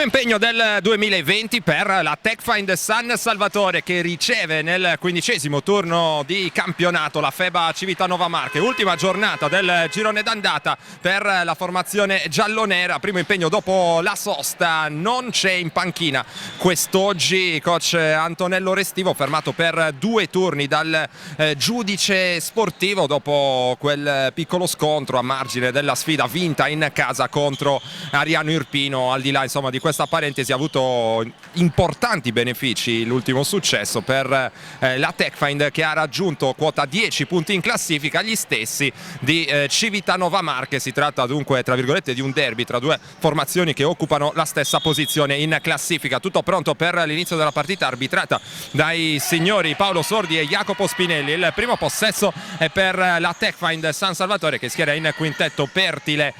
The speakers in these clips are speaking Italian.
impegno del 2020 per la Techfind San Salvatore, che riceve nel 15° turno di campionato la FEBA Civitanova Marche. Ultima giornata del girone d'andata per la formazione giallonera. Primo impegno dopo la sosta. Non c'è in panchina quest'oggi coach Antonello Restivo, fermato per 2 turni dal giudice sportivo dopo quel piccolo scontro a margine della sfida vinta in casa contro Ariano Irpino. Al di là insomma di questa parentesi, ha avuto importanti benefici l'ultimo successo per la Techfind, che ha raggiunto quota 10 punti in classifica, gli stessi di Civitanova Marche. Si tratta dunque tra virgolette di un derby tra due formazioni che occupano la stessa posizione in classifica. Tutto pronto per l'inizio della partita arbitrata dai signori Paolo Sordi e Jacopo Spinelli. Il primo possesso è per la Techfind San Salvatore, che schiera in quintetto Pertile,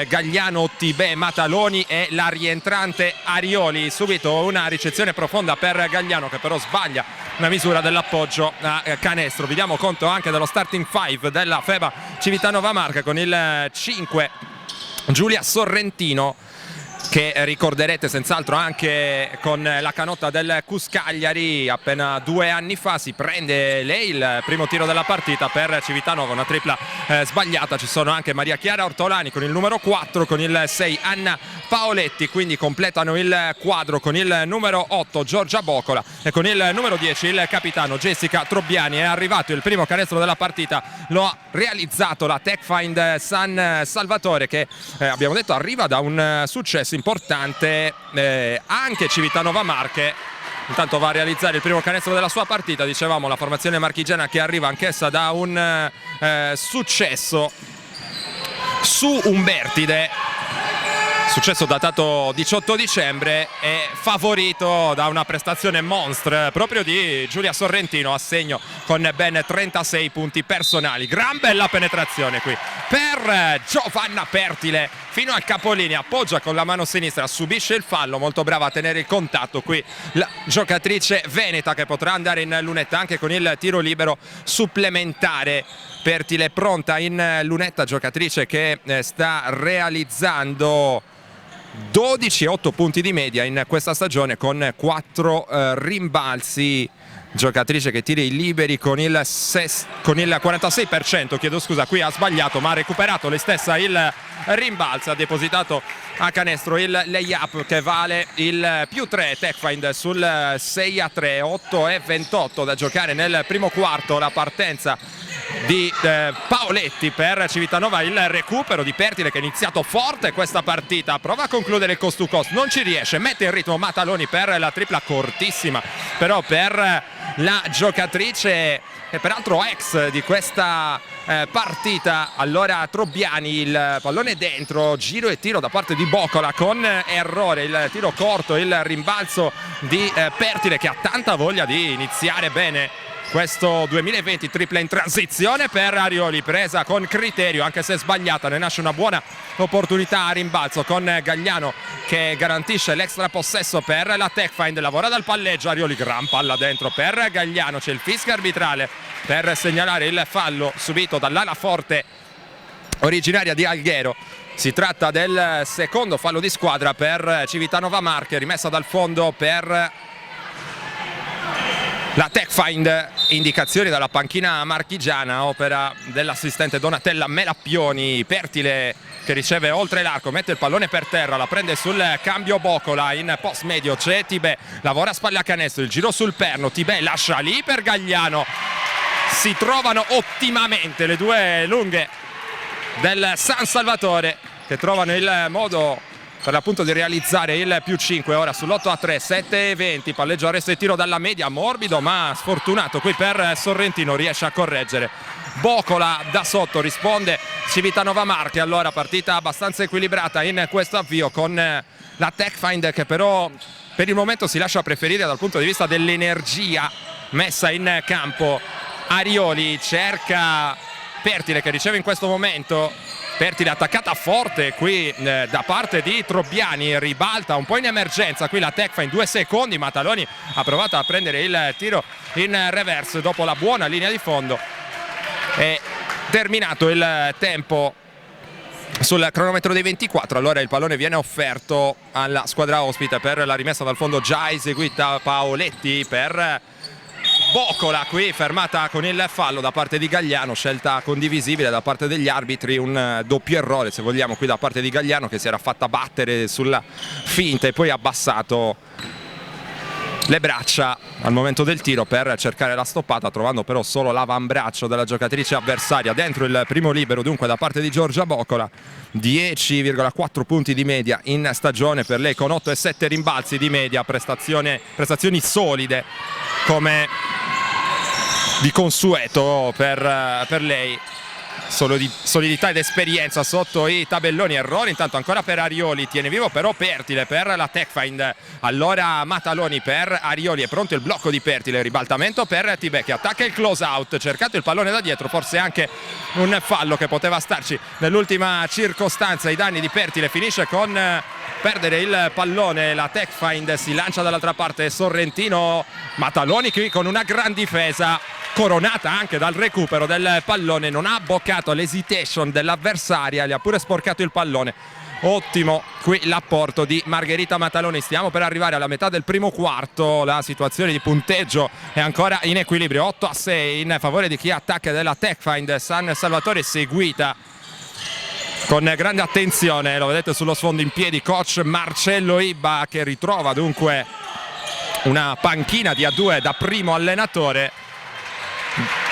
Gagliano, Tibè, Mataloni e la rientrante Arioli. Subito una ricezione profonda per Gagliano, che però sbaglia una misura dell'appoggio a canestro. Vi diamo conto anche dello starting 5 della FEBA Civitanova Marche, con il 5 Giulia Sorrentino, che ricorderete senz'altro anche con la canotta del Cus Cagliari appena 2 anni fa. Si prende lei il primo tiro della partita per Civitanova, una tripla sbagliata. Ci sono anche Maria Chiara Ortolani con il numero 4, con il 6 Anna Paoletti, quindi completano il quadro con il numero 8 Giorgia Bocola e con il numero 10 il capitano Jessica Trobbiani. È arrivato il primo canestro della partita, lo ha realizzato la Techfind San Salvatore, che abbiamo detto arriva da un successo importante. Anche Civitanova Marche intanto va a realizzare il primo canestro della sua partita. Dicevamo, la formazione marchigiana che arriva anch'essa da un successo su Umbertide, successo datato 18 dicembre, e favorito da una prestazione monstre proprio di Giulia Sorrentino, a segno con ben 36 punti personali. Gran bella penetrazione qui per Giovanna Pertile fino al capolinea, appoggia con la mano sinistra, subisce il fallo, molto brava a tenere il contatto qui la giocatrice veneta, che potrà andare in lunetta anche con il tiro libero supplementare. Pertile pronta in lunetta, giocatrice che sta realizzando 12,8 punti di media in questa stagione con 4 rimbalzi. Giocatrice che tira i liberi con il 46%, chiedo scusa, qui ha sbagliato, ma ha recuperato lei stessa il rimbalzo, ha depositato a canestro il layup che vale il +3 Techfind sul 6-3. 8:28 da giocare nel primo quarto. La partenza di Paoletti per Civitanova, il recupero di Pertile, che ha iniziato forte questa partita, prova a concludere il cost to cost, non ci riesce, mette in ritmo Mataloni per la tripla cortissima però per la giocatrice e peraltro ex di questa partita. Allora Trobbiani, il pallone dentro, giro e tiro da parte di Bocola con errore, il tiro corto, il rimbalzo di Pertile, che ha tanta voglia di iniziare bene questo 2020. Tripla in transizione per Arioli, presa con criterio anche se sbagliata, ne nasce una buona opportunità a rimbalzo con Gagliano che garantisce l'extra possesso per la Techfind. Lavora dal palleggio Arioli, gran palla dentro per Gagliano, c'è il fischio arbitrale per segnalare il fallo subito dall'ala forte originaria di Alghero. Si tratta del secondo fallo di squadra per Civitanova Marche, rimessa dal fondo per la Techfind. Indicazioni dalla panchina marchigiana, opera dell'assistente Donatella Melappioni. Pertile che riceve oltre l'arco, mette il pallone per terra, la prende sul cambio Bocola, in post medio c'è Tibè, lavora a spalle a canestro, il giro sul perno, Tibè lascia lì per Gagliano. Si trovano ottimamente le due lunghe del San Salvatore, che trovano il modo per l'appunto di realizzare il +5. Ora sull'8-3, 7:20, palleggio, arresto e tiro dalla media, morbido ma sfortunato qui per Sorrentino, riesce a correggere. Bocola da sotto, risponde Civitanova Marche. Allora partita abbastanza equilibrata in questo avvio, con la Techfind che però per il momento si lascia preferire dal punto di vista dell'energia messa in campo. Arioli cerca Pertile, che riceve in questo momento. Pertile attaccata forte qui da parte di Trobbiani, ribalta un po' in emergenza qui la Techfind, 2 secondi. Mataloni ha provato a prendere il tiro in reverse dopo la buona linea di fondo. È terminato il tempo sul cronometro dei 24. Allora il pallone viene offerto alla squadra ospite per la rimessa dal fondo, già eseguita Paoletti per Bocola, qui fermata con il fallo da parte di Gagliano, scelta condivisibile da parte degli arbitri, un doppio errore se vogliamo qui da parte di Gagliano, che si era fatta battere sulla finta e poi ha abbassato le braccia al momento del tiro per cercare la stoppata, trovando però solo l'avambraccio della giocatrice avversaria dentro il primo libero. Dunque da parte di Giorgia Bocola 10,4 punti di media in stagione per lei, con 8 e 7 rimbalzi di media, prestazioni solide come di consueto per lei. Solidità ed esperienza sotto i tabelloni. Errore intanto ancora per Arioli, tiene vivo però Pertile per la Techfind. Allora Mataloni per Arioli, è pronto il blocco di Pertile, ribaltamento per Tibè che attacca il close out, cercato il pallone da dietro, forse anche un fallo che poteva starci nell'ultima circostanza ai danni di Pertile. Finisce con perdere il pallone la Techfind, si lancia dall'altra parte Sorrentino. Mataloni qui con una gran difesa, coronata anche dal recupero del pallone, non ha boccato l'hesitation dell'avversaria, le ha pure sporcato il pallone. Ottimo qui l'apporto di Margherita Mataloni. Stiamo per arrivare alla metà del primo quarto, la situazione di punteggio è ancora in equilibrio, 8 a 6 in favore di chi attacca della Techfind San Salvatore, seguita con grande attenzione, lo vedete sullo sfondo in piedi, coach Marcello Ibba, che ritrova dunque una panchina di A2 da primo allenatore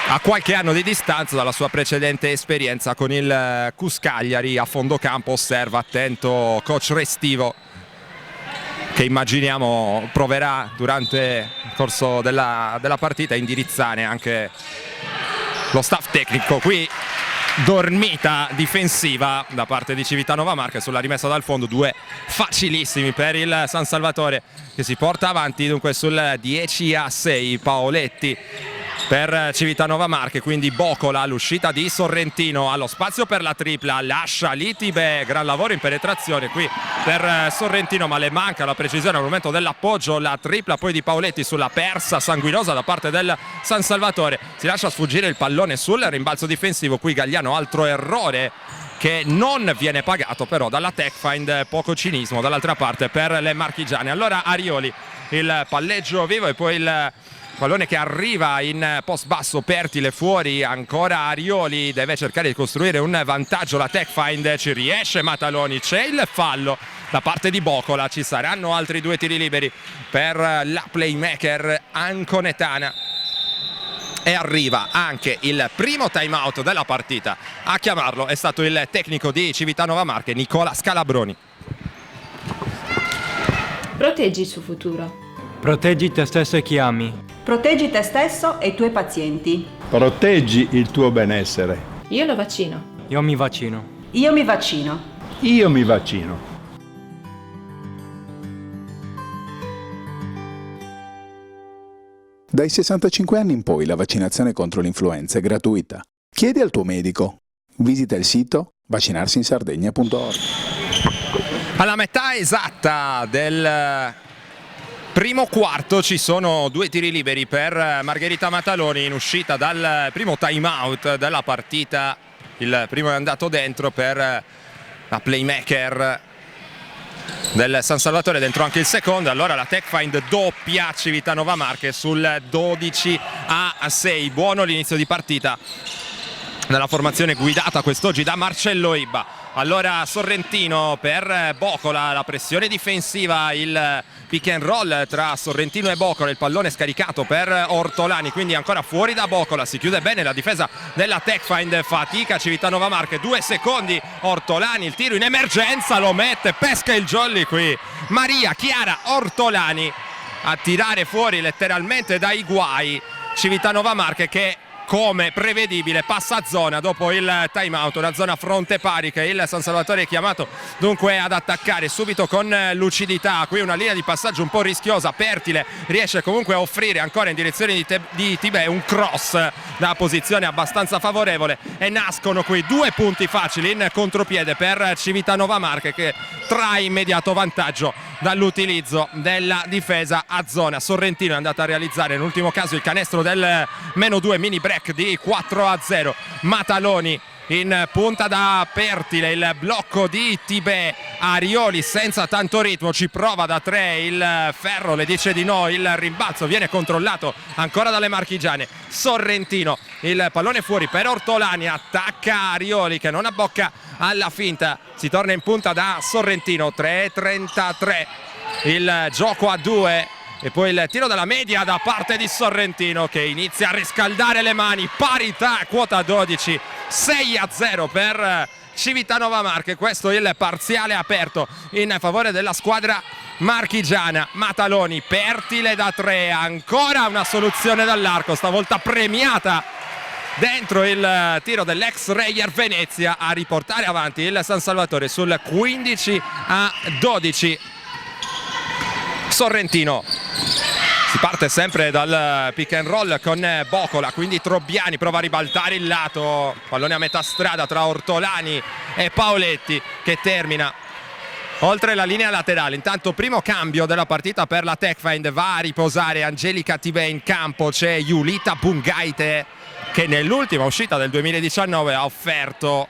a qualche anno di distanza dalla sua precedente esperienza con il Cus Cagliari. A fondo campo osserva attento coach Restivo, che immaginiamo proverà durante il corso della partita a indirizzare anche lo staff tecnico. Qui dormita difensiva da parte di Civitanova Marche sulla rimessa dal fondo, due facilissimi per il San Salvatore che si porta avanti dunque sul 10 a 6. Paoletti per Civitanova Marche, quindi Bocola all'uscita di Sorrentino, allo spazio per la tripla, lascia Litibe, gran lavoro in penetrazione qui per Sorrentino, ma le manca la precisione al momento dell'appoggio. La tripla poi di Paoletti sulla persa sanguinosa da parte del San Salvatore, si lascia sfuggire il pallone sul rimbalzo difensivo. Qui Gagliano, altro errore che non viene pagato però dalla Techfind, poco cinismo dall'altra parte per le marchigiane. Allora Arioli, il palleggio vivo e poi il pallone che arriva in post basso, Pertile fuori, ancora Arioli, deve cercare di costruire un vantaggio la Techfind, ci riesce Mataloni, c'è il fallo da parte di Bocola, ci saranno altri due tiri liberi per la playmaker anconetana e arriva anche il primo time out della partita. A chiamarlo è stato il tecnico di Civitanova Marche, Nicola Scalabroni. Proteggi il suo futuro. Proteggi te stesso e chi ami. Proteggi te stesso e i tuoi pazienti. Proteggi il tuo benessere. Io lo vaccino. Io mi vaccino. Io mi vaccino. Io mi vaccino. Dai 65 anni in poi la vaccinazione contro l'influenza è gratuita. Chiedi al tuo medico. Visita il sito vaccinarsiinsardegna.org. Alla metà esatta del primo quarto ci sono due tiri liberi per Margherita Mataloni in uscita dal primo time out della partita. Il primo è andato dentro per la playmaker del San Salvatore, dentro anche il secondo. Allora la Techfind doppia Civitanova Marche sul 12 a 6. Buono l'inizio di partita nella formazione guidata quest'oggi da Marcello Ibba. Allora Sorrentino per Bocola, la pressione difensiva, il pick and roll tra Sorrentino e Bocola, il pallone scaricato per Ortolani, quindi ancora fuori da Bocola, si chiude bene la difesa della Techfind, fatica Civitanova Marche, 2 secondi, Ortolani, il tiro in emergenza, lo mette, pesca il jolly qui, Maria Chiara Ortolani a tirare fuori letteralmente dai guai Civitanova Marche, che come prevedibile passa a zona dopo il time out, una zona fronte pari che il San Salvatore è chiamato dunque ad attaccare subito con lucidità. Qui una linea di passaggio un po' rischiosa, Pertile riesce comunque a offrire ancora in direzione di Tibè un cross da posizione abbastanza favorevole e nascono qui due punti facili in contropiede per Civitanova Marche, che trae immediato vantaggio dall'utilizzo della difesa a zona. Sorrentino è andato a realizzare nell'ultimo caso il canestro del -2 mini break di 4 a 0. Mataloni in punta da Pertile, il blocco di Tibè, Arioli senza tanto ritmo, ci prova da 3 il Ferro, le dice di no, il rimbalzo viene controllato ancora dalle marchigiane. Sorrentino, il pallone fuori per Ortolani, attacca Arioli che non abbocca alla finta, si torna in punta da Sorrentino. 3:33 il gioco a 2 e poi il tiro dalla media da parte di Sorrentino che inizia a riscaldare le mani. Parità, quota 12, 6-0 per Civitanova Marche. Questo è il parziale aperto in favore della squadra marchigiana. Mataloni, Pertile da 3, ancora una soluzione dall'arco, stavolta premiata dentro il tiro dell'ex Reyer Venezia a riportare avanti il San Salvatore sul 15-12. Sorrentino, si parte sempre dal pick and roll con Bocola, quindi Trobbiani prova a ribaltare il lato, pallone a metà strada tra Ortolani e Paoletti che termina oltre la linea laterale. Intanto primo cambio della partita per la Techfind, va a riposare Angelica Tibè in campo, c'è Julita Bungaite che nell'ultima uscita del 2019 ha offerto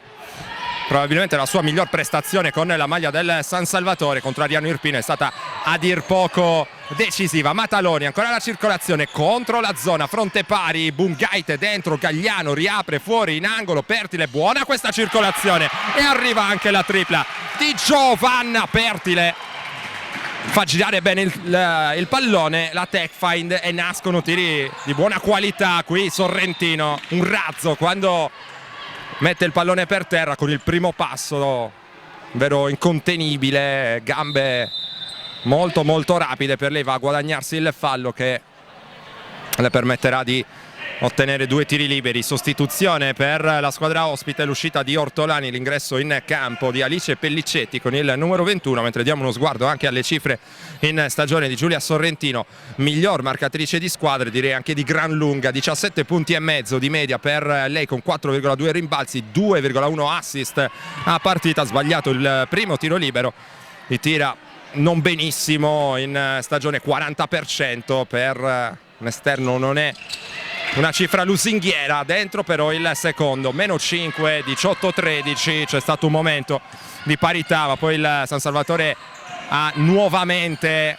probabilmente la sua miglior prestazione con la maglia del San Salvatore. Contro Ariano Irpino è stata a dir poco decisiva. Mataloni, ancora la circolazione contro la zona, fronte pari, Bungaite dentro, Gagliano riapre fuori in angolo, Pertile, buona questa circolazione e arriva anche la tripla di Giovanna Pertile. Fa girare bene il pallone la Techfind e nascono tiri di buona qualità. Qui Sorrentino, un razzo quando mette il pallone per terra con il primo passo, vero incontenibile, gambe molto molto rapide per lei, va a guadagnarsi il fallo che le permetterà di ottenere 2 tiri liberi. Sostituzione per la squadra ospite, l'uscita di Ortolani, l'ingresso in campo di Alice Pellicetti con il numero 21, mentre diamo uno sguardo anche alle cifre in stagione di Giulia Sorrentino, miglior marcatrice di squadre, direi anche di gran lunga, 17 punti e mezzo di media per lei con 4,2 rimbalzi, 2,1 assist a partita. Ha sbagliato il primo tiro libero, li tira non benissimo in stagione, 40% per un esterno non è una cifra lusinghiera. Dentro però il secondo, meno 5, 18-13, c'è stato un momento di parità ma poi il San Salvatore ha nuovamente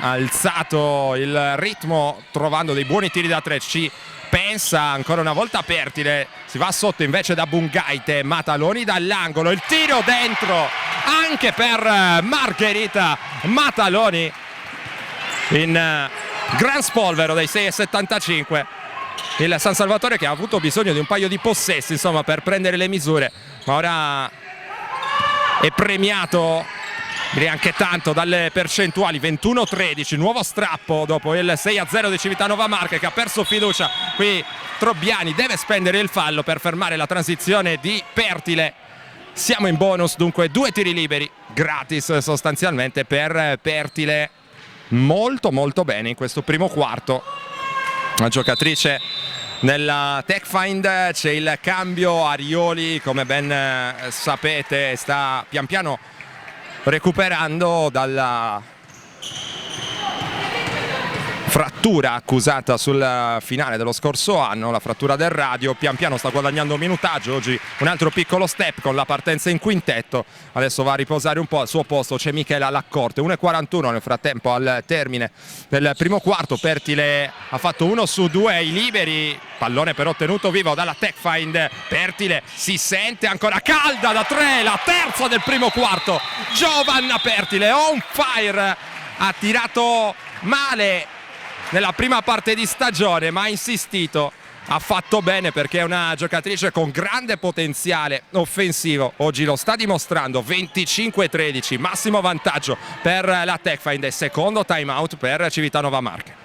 alzato il ritmo trovando dei buoni tiri da 3. Ci pensa ancora una volta Pertile, si va sotto invece da Bungaite, Mataloni dall'angolo, il tiro dentro anche per Margherita Mataloni in gran spolvero dei 6,75. Il San Salvatore che ha avuto bisogno di un paio di possessi insomma per prendere le misure, ma ora è premiato, direi anche tanto, dalle percentuali. 21-13, nuovo strappo dopo il 6-0 di Civitanova Marche che ha perso fiducia. Qui Trobbiani deve spendere il fallo per fermare la transizione di Pertile. Siamo in bonus, dunque 2 tiri liberi gratis sostanzialmente per Pertile. Molto molto bene in questo primo quarto la giocatrice nella Techfind. C'è il cambio, Arioli come ben sapete sta pian piano recuperando dalla frattura accusata sul finale dello scorso anno, la frattura del radio. Pian piano sta guadagnando minutaggio, oggi un altro piccolo step con la partenza in quintetto, adesso va a riposare un po'. Al suo posto c'è Michela Laccorte. 1:41 nel frattempo al termine del primo quarto. Pertile ha fatto 1 su 2 ai liberi, pallone però tenuto vivo dalla Techfind. Pertile si sente ancora calda da 3, la terza del primo quarto. Giovanna Pertile on fire, ha tirato male nella prima parte di stagione ma ha insistito, ha fatto bene perché è una giocatrice con grande potenziale offensivo. Oggi lo sta dimostrando. 25-13, massimo vantaggio per la Techfind e secondo time out per Civitanova Marche.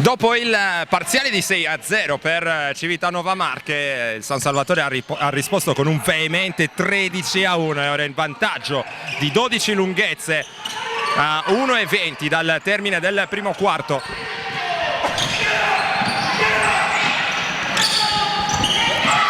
Dopo il parziale di 6-0 per Civitanova Marche, il San Salvatore ha risposto con un veemente 13-1 e ora in vantaggio di 12 lunghezze a 1:20 dal termine del primo quarto.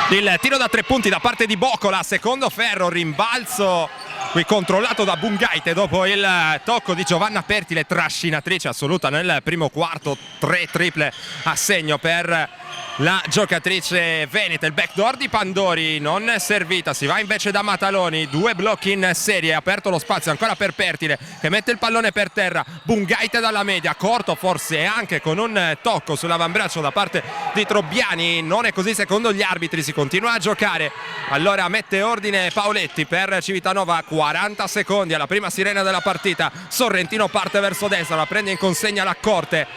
Il tiro da 3 punti da parte di Bocola, secondo ferro, rimbalzo qui controllato da Bungaite dopo il tocco di Giovanna Pertile, trascinatrice assoluta nel primo quarto, 3 triple a segno per la giocatrice veneta. Il backdoor di Pandori non servita, si va invece da Mataloni, 2 blocchi in serie, aperto lo spazio ancora per Pertile che mette il pallone per terra, Bungaite dalla media, corto forse anche con un tocco sull'avambraccio da parte di Trobbiani, non è così secondo gli arbitri, si continua a giocare, allora mette ordine Paoletti per Civitanova, 40 secondi alla prima sirena della partita, Sorrentino parte verso destra, la prende in consegna l'Accorte.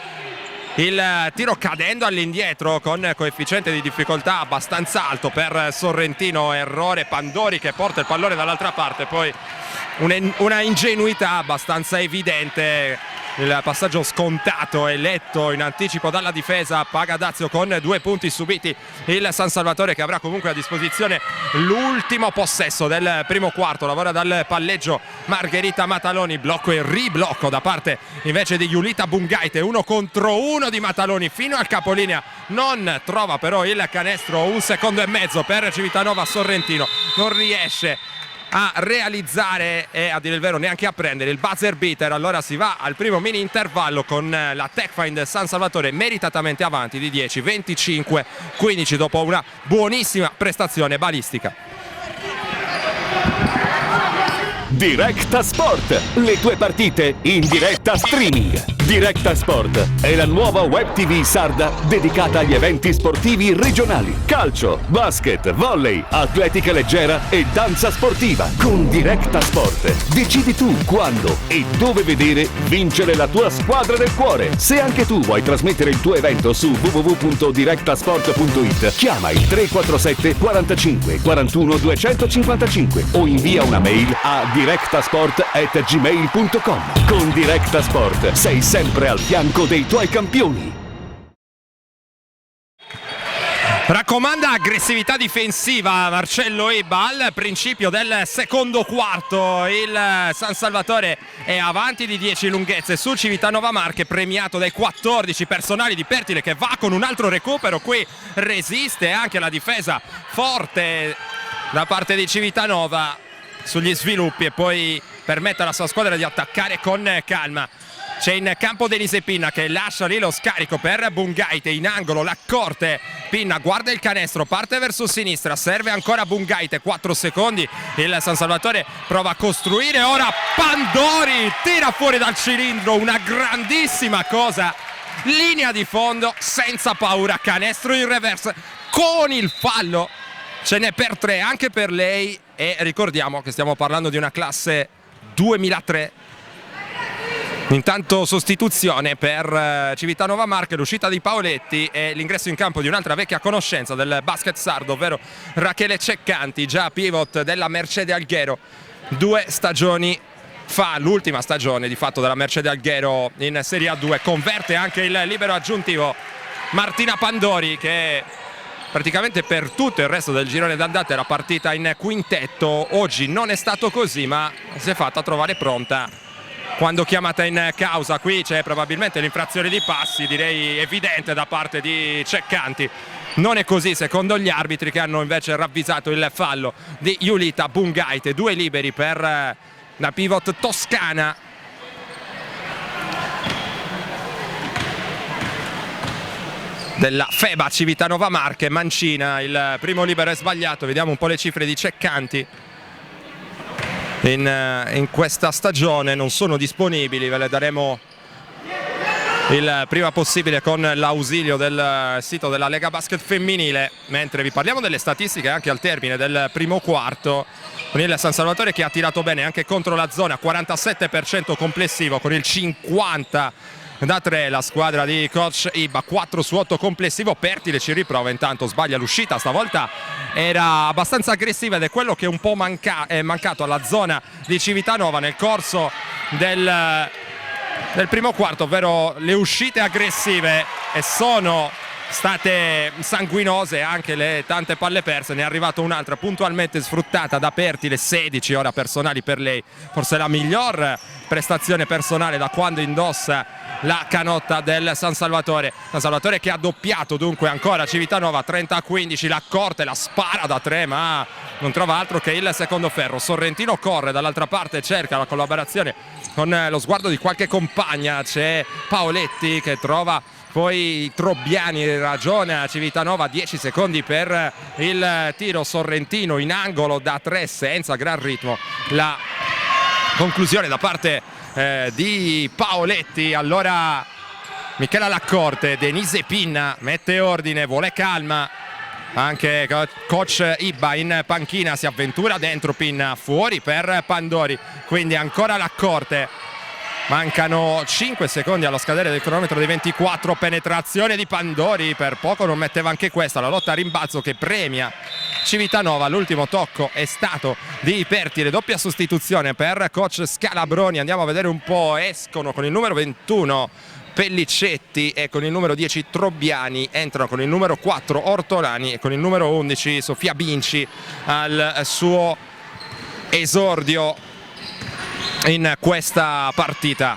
Il tiro cadendo all'indietro con coefficiente di difficoltà abbastanza alto per Sorrentino, errore Pandori che porta il pallone dall'altra parte, poi una ingenuità abbastanza evidente, il passaggio scontato e letto in anticipo dalla difesa, paga Dazio con 2 punti subiti il San Salvatore che avrà comunque a disposizione l'ultimo possesso del primo quarto, lavora dal palleggio Margherita Mataloni, blocco e riblocco da parte invece di Julita Bungaite, 1 contro 1 di Mataloni fino al capolinea, non trova però il canestro, 1 secondo e mezzo per Civitanova, Sorrentino non riesce a realizzare e a dire il vero neanche a prendere il buzzer beater, allora si va al primo mini intervallo con la TechFind San Salvatore meritatamente avanti di 10, 25-15 dopo una buonissima prestazione balistica. Directa Sport, le tue partite in diretta streaming. Directa Sport è la nuova web TV sarda dedicata agli eventi sportivi regionali. Calcio, basket, volley, atletica leggera e danza sportiva. Con Directa Sport decidi tu quando e dove vedere vincere la tua squadra del cuore. Se anche tu vuoi trasmettere il tuo evento su www.directasport.it, chiama il 347 45 41 255 o invia una mail a directasport@gmail.com. Con Directa Sport sei sempre al fianco dei tuoi campioni. Raccomanda aggressività difensiva Marcello Ebba al principio del secondo quarto, il San Salvatore è avanti di 10 lunghezze su Civitanova Marche, premiato dai 14 personali di Pertile che va con un altro recupero, qui resiste anche la difesa forte da parte di Civitanova sugli sviluppi e poi permette alla sua squadra di attaccare con calma. C'è in campo Denise Pinna che lascia lì lo scarico per Bungaite, in angolo l'Accorte, Pinna guarda il canestro, parte verso sinistra, serve ancora Bungaite, 4 secondi, il San Salvatore prova a costruire, ora Pandori tira fuori dal cilindro, una grandissima cosa, linea di fondo senza paura, canestro in reverse con il fallo, ce n'è per 3 anche per lei e ricordiamo che stiamo parlando di una classe 2003. Intanto sostituzione per Civitanova Marche, l'uscita di Paoletti e l'ingresso in campo di un'altra vecchia conoscenza del basket sardo, ovvero Rachele Ceccanti, già pivot della Mercede Alghero 2 stagioni fa, l'ultima stagione di fatto della Mercede Alghero in Serie A2, converte anche il libero aggiuntivo Martina Pandori che praticamente per tutto il resto del girone d'andata era partita in quintetto, oggi non è stato così ma si è fatta trovare pronta quando chiamata in causa. Qui c'è probabilmente l'infrazione di passi, direi evidente da parte di Ceccanti. Non è così secondo gli arbitri che hanno invece ravvisato il fallo di Julita Bungaite, 2 liberi per la pivot toscana. Della FEBA Civitanova Marche, Mancina, il primo libero è sbagliato, vediamo un po' le cifre di Ceccanti. In questa stagione non sono disponibili, ve le daremo il prima possibile con l'ausilio del sito della Lega Basket Femminile, mentre vi parliamo delle statistiche anche al termine del primo quarto, con il San Salvatore che ha tirato bene anche contro la zona, 47% complessivo con il 50% da 3 la squadra di coach Ibba, 4 su 8 complessivo. Pertile ci riprova, intanto sbaglia l'uscita, stavolta era abbastanza aggressiva ed è quello che un po' è mancato alla zona di Civitanova nel corso del primo quarto, ovvero le uscite aggressive e sono state sanguinose anche le tante palle perse. Ne è arrivata un'altra puntualmente sfruttata da Pertile, 16 ora personali per lei, forse la miglior prestazione personale da quando indossa la canotta del San Salvatore. San Salvatore che ha doppiato dunque ancora Civitanova, 30-15, la corte, la spara da 3 ma non trova altro che il secondo ferro. Sorrentino corre dall'altra parte, cerca la collaborazione con lo sguardo di qualche compagna, c'è Paoletti che trova poi Trobbiani, ragiona Civitanova, 10 secondi per il tiro. Sorrentino in angolo da 3 senza gran ritmo, la conclusione da parte di Paoletti. Allora Michela Laccorte, Denise Pinna mette ordine, vuole calma, anche coach Ibba in panchina si avventura dentro, Pinna fuori per Pandori, quindi ancora Laccorte. Mancano 5 secondi allo scadere del cronometro dei 24, penetrazione di Pandori, per poco non metteva anche questa, la lotta a rimbalzo che premia Civitanova. L'ultimo tocco è stato di Pertile, doppia sostituzione per coach Scalabroni. Andiamo a vedere un po', escono con il numero 21 Pellicetti e con il numero 10 Trobbiani, entrano con il numero 4 Ortolani e con il numero 11 Sofia Binci al suo esordio in questa partita.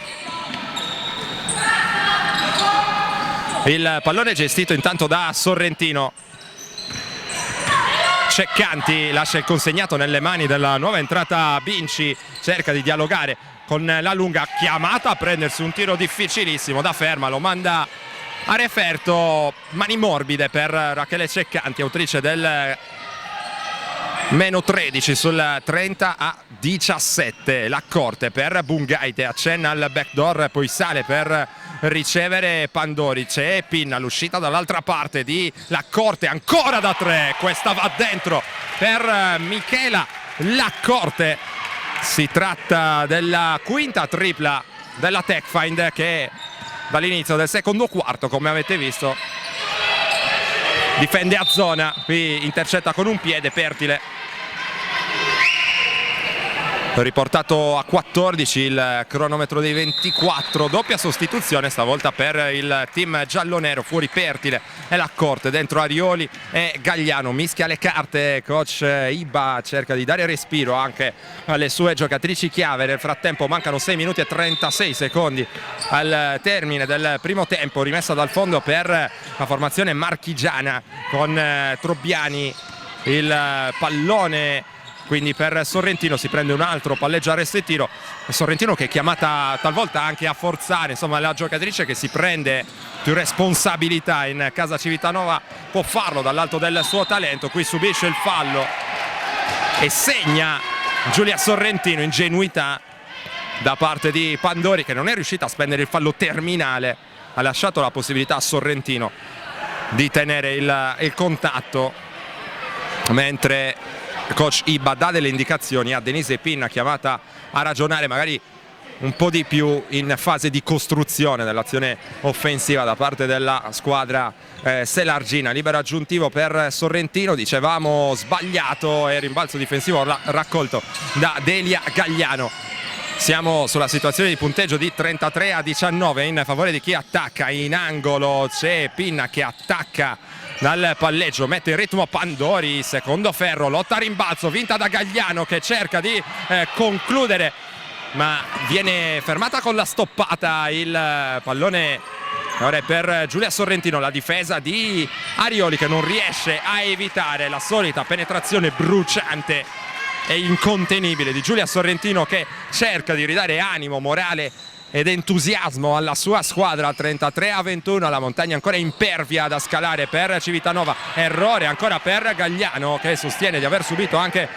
Il pallone gestito intanto da Sorrentino. Ceccanti lascia il consegnato nelle mani della nuova entrata Binci, cerca di dialogare con la lunga, chiamata a prendersi un tiro difficilissimo da ferma, lo manda a referto. Mani morbide per Rachele Ceccanti, autrice del meno 13 sul 30-17. Laccorte per Bungaite, accenna al backdoor, poi sale per ricevere Pandori. C'è Pinna, l'uscita dall'altra parte di Laccorte, ancora da 3, questa va dentro per Michela Laccorte. Si tratta della quinta tripla della Techfind che dall'inizio del secondo quarto, come avete visto, difende a zona, qui intercetta con un piede Pertile. Riportato a 14 il cronometro dei 24, doppia sostituzione stavolta per il team giallonero, fuori Pertile e Laccorte, dentro Arioli e Gagliano. Mischia le carte coach Ibba, cerca di dare respiro anche alle sue giocatrici chiave. Nel frattempo mancano 6 minuti e 36 secondi al termine del primo tempo, rimessa dal fondo per la formazione marchigiana con Trobbiani, il pallone quindi per Sorrentino, si prende un altro palleggio arresto e tiro. Sorrentino che è chiamata talvolta anche a forzare, insomma la giocatrice che si prende più responsabilità in casa Civitanova può farlo dall'alto del suo talento. Qui subisce il fallo e segna Giulia Sorrentino, ingenuità da parte di Pandori che non è riuscita a spendere il fallo terminale, ha lasciato la possibilità a Sorrentino di tenere il contatto, mentre coach Ibba dà delle indicazioni a Denise Pinna, chiamata a ragionare magari un po' di più in fase di costruzione dell'azione offensiva da parte della squadra selargina. Libero aggiuntivo per Sorrentino, dicevamo sbagliato, e rimbalzo difensivo raccolto da Delia Gagliano. Siamo sulla situazione di punteggio di 33-19 in favore di chi attacca. In angolo c'è Pinna che attacca dal palleggio, mette in ritmo Pandori, secondo ferro, lotta a rimbalzo vinta da Gagliano che cerca di concludere ma viene fermata con la stoppata. Il pallone ora è per Giulia Sorrentino, la difesa di Arioli che non riesce a evitare la solita penetrazione bruciante e incontenibile di Giulia Sorrentino, che cerca di ridare animo, morale ed entusiasmo alla sua squadra. 33-21, la montagna ancora impervia da scalare per Civitanova, errore ancora per Gagliano che sostiene di aver subito anche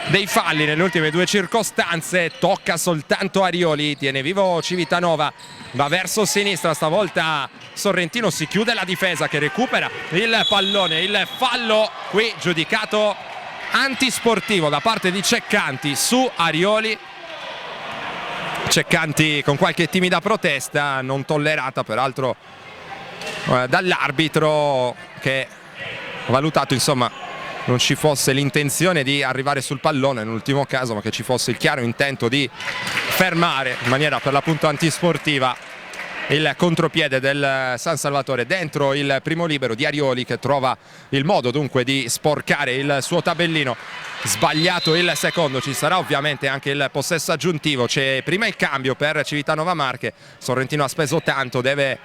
dei falli nelle ultime due circostanze. Tocca soltanto Arioli, tiene vivo Civitanova, va verso sinistra, stavolta Sorrentino, si chiude la difesa che recupera il pallone. Il fallo qui giudicato antisportivo da parte di Ceccanti su Arioli. Ceccanti con qualche timida protesta, non tollerata peraltro dall'arbitro, che ha valutato insomma non ci fosse l'intenzione di arrivare sul pallone nell'ultimo caso, ma che ci fosse il chiaro intento di fermare in maniera per l'appunto antisportiva il contropiede del San Salvatore dentro il primo libero di Arioli, che trova il modo dunque di sporcare il suo tabellino. Sbagliato il secondo, ci sarà ovviamente anche il possesso aggiuntivo. C'è prima il cambio per Civitanova Marche. Sorrentino ha speso tanto, deve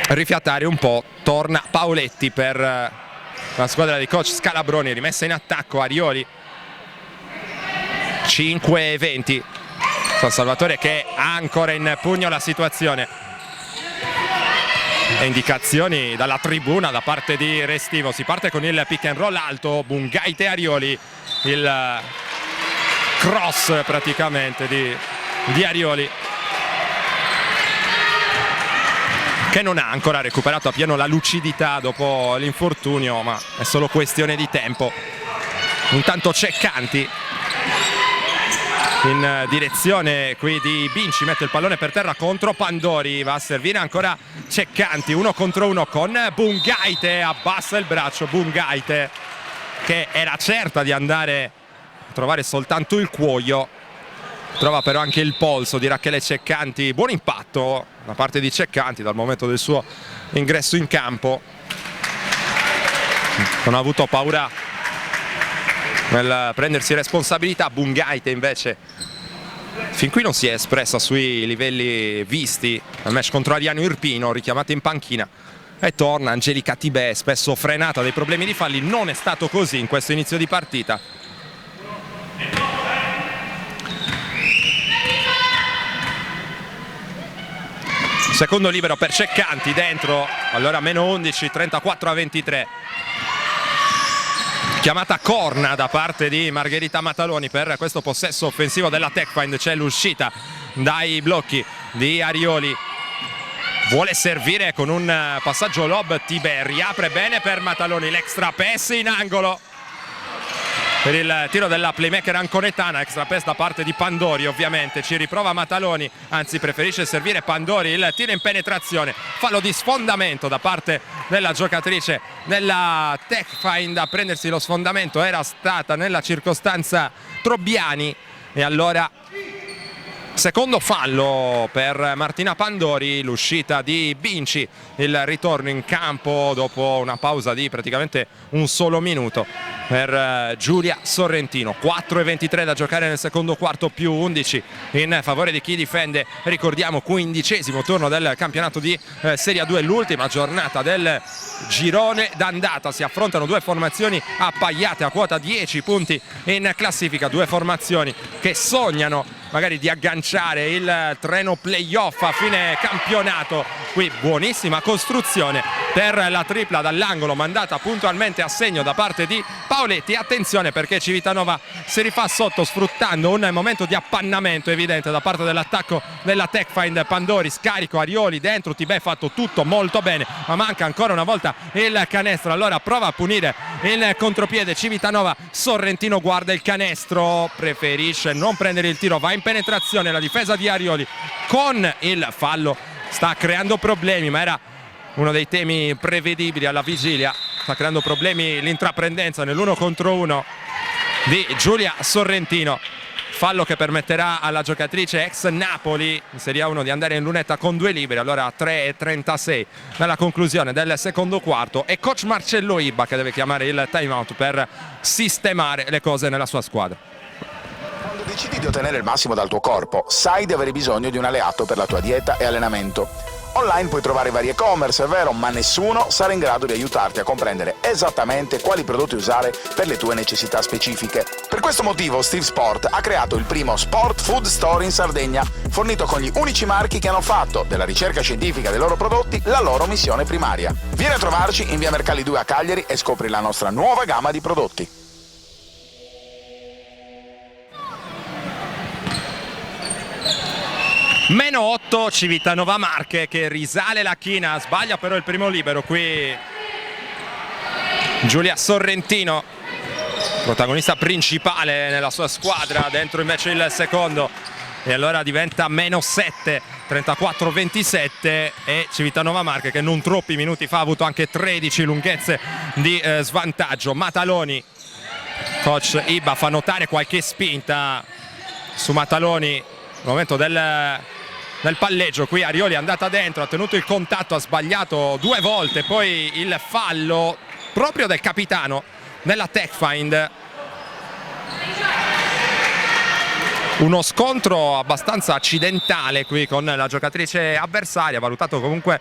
rifiatare un po'. Torna Paoletti per la squadra di coach Scalabroni, rimessa in attacco Arioli. 5-20, San Salvatore che ha ancora in pugno la situazione. E indicazioni dalla tribuna da parte di Restivo. Si parte con il pick and roll alto, Bungaite Arioli, il cross praticamente di Arioli, che non ha ancora recuperato appieno la lucidità dopo l'infortunio, ma è solo questione di tempo. Intanto Ceccanti in direzione qui di Binci, mette il pallone per terra contro Pandori, va a servire ancora Ceccanti, 1 contro 1 con Bungaite, abbassa il braccio Bungaite, che era certa di andare a trovare soltanto il cuoio, trova però anche il polso di Rachele Ceccanti. Buon impatto da parte di Ceccanti dal momento del suo ingresso in campo, non ha avuto paura nel prendersi responsabilità. Bungaite invece fin qui non si è espressa sui livelli visti nel match contro Ariano Irpino, richiamata in panchina, e torna Angelica Tibè, spesso frenata dai problemi di falli. Non è stato così in questo inizio di partita. Secondo libero per Ceccanti, dentro, allora meno 11, 34-23. Chiamata corna da parte di Margherita Mataloni per questo possesso offensivo della Techfind. C'è l'uscita dai blocchi di Arioli, vuole servire con un passaggio lob Tibè, riapre bene per Mataloni, l'extra pass in angolo per il tiro della playmaker anconetana. Extra pass da parte di Pandori, ovviamente ci riprova Mataloni, anzi preferisce servire Pandori, il tiro in penetrazione, fallo di sfondamento da parte della giocatrice della Techfind. A prendersi lo sfondamento era stata nella circostanza Trobbiani, e allora secondo fallo per Martina Pandori, l'uscita di Binci, il ritorno in campo dopo una pausa di praticamente un solo minuto per Giulia Sorrentino. 4:23 da giocare nel secondo quarto, più 11 in favore di chi difende. Ricordiamo 15° turno del campionato di Serie 2, l'ultima giornata del girone d'andata. Si affrontano due formazioni appaiate a quota 10 punti in classifica, due formazioni che sognano magari di agganciare il treno playoff a fine campionato. Qui buonissima costruzione per la tripla dall'angolo mandata puntualmente a segno da parte di Paoletti. Attenzione perché Civitanova si rifà sotto sfruttando un momento di appannamento evidente da parte dell'attacco della Techfind. Pandori, scarico, Arioli dentro, Tibè fatto tutto molto bene, ma manca ancora una volta il canestro. Allora prova a punire il contropiede Civitanova, Sorrentino guarda il canestro, preferisce non prendere il tiro, va in penetrazione la difesa di Arioli con il fallo. Sta creando problemi, ma era uno dei temi prevedibili alla vigilia. Sta creando problemi l'intraprendenza nell'1 contro 1 di Giulia Sorrentino. Fallo che permetterà alla giocatrice ex Napoli in Serie 1 di andare in lunetta con 2 liberi. Allora 3:36 dalla conclusione del secondo quarto. E coach Marcello Ibba che deve chiamare il timeout per sistemare le cose nella sua squadra. Quando decidi di ottenere il massimo dal tuo corpo, sai di avere bisogno di un alleato per la tua dieta e allenamento. Online puoi trovare vari e-commerce, è vero, ma nessuno sarà in grado di aiutarti a comprendere esattamente quali prodotti usare per le tue necessità specifiche. Per questo motivo Steve Sport ha creato il primo Sport Food Store in Sardegna, fornito con gli unici marchi che hanno fatto della ricerca scientifica dei loro prodotti la loro missione primaria. Vieni a trovarci in via Mercalli 2 a Cagliari e scopri la nostra nuova gamma di prodotti. Meno 8 Civitanova Marche che risale la china, sbaglia però il primo libero qui Giulia Sorrentino, protagonista principale nella sua squadra, dentro invece il secondo, e allora diventa meno 7, 34-27, e Civitanova Marche che non troppi minuti fa ha avuto anche 13 lunghezze di svantaggio. Mataloni, coach Ibba fa notare qualche spinta su Mataloni al momento del nel palleggio. Qui Arioli è andata dentro, ha tenuto il contatto, ha sbagliato 2 volte, poi il fallo proprio del capitano nella Techfind. Uno scontro abbastanza accidentale qui con la giocatrice avversaria, valutato comunque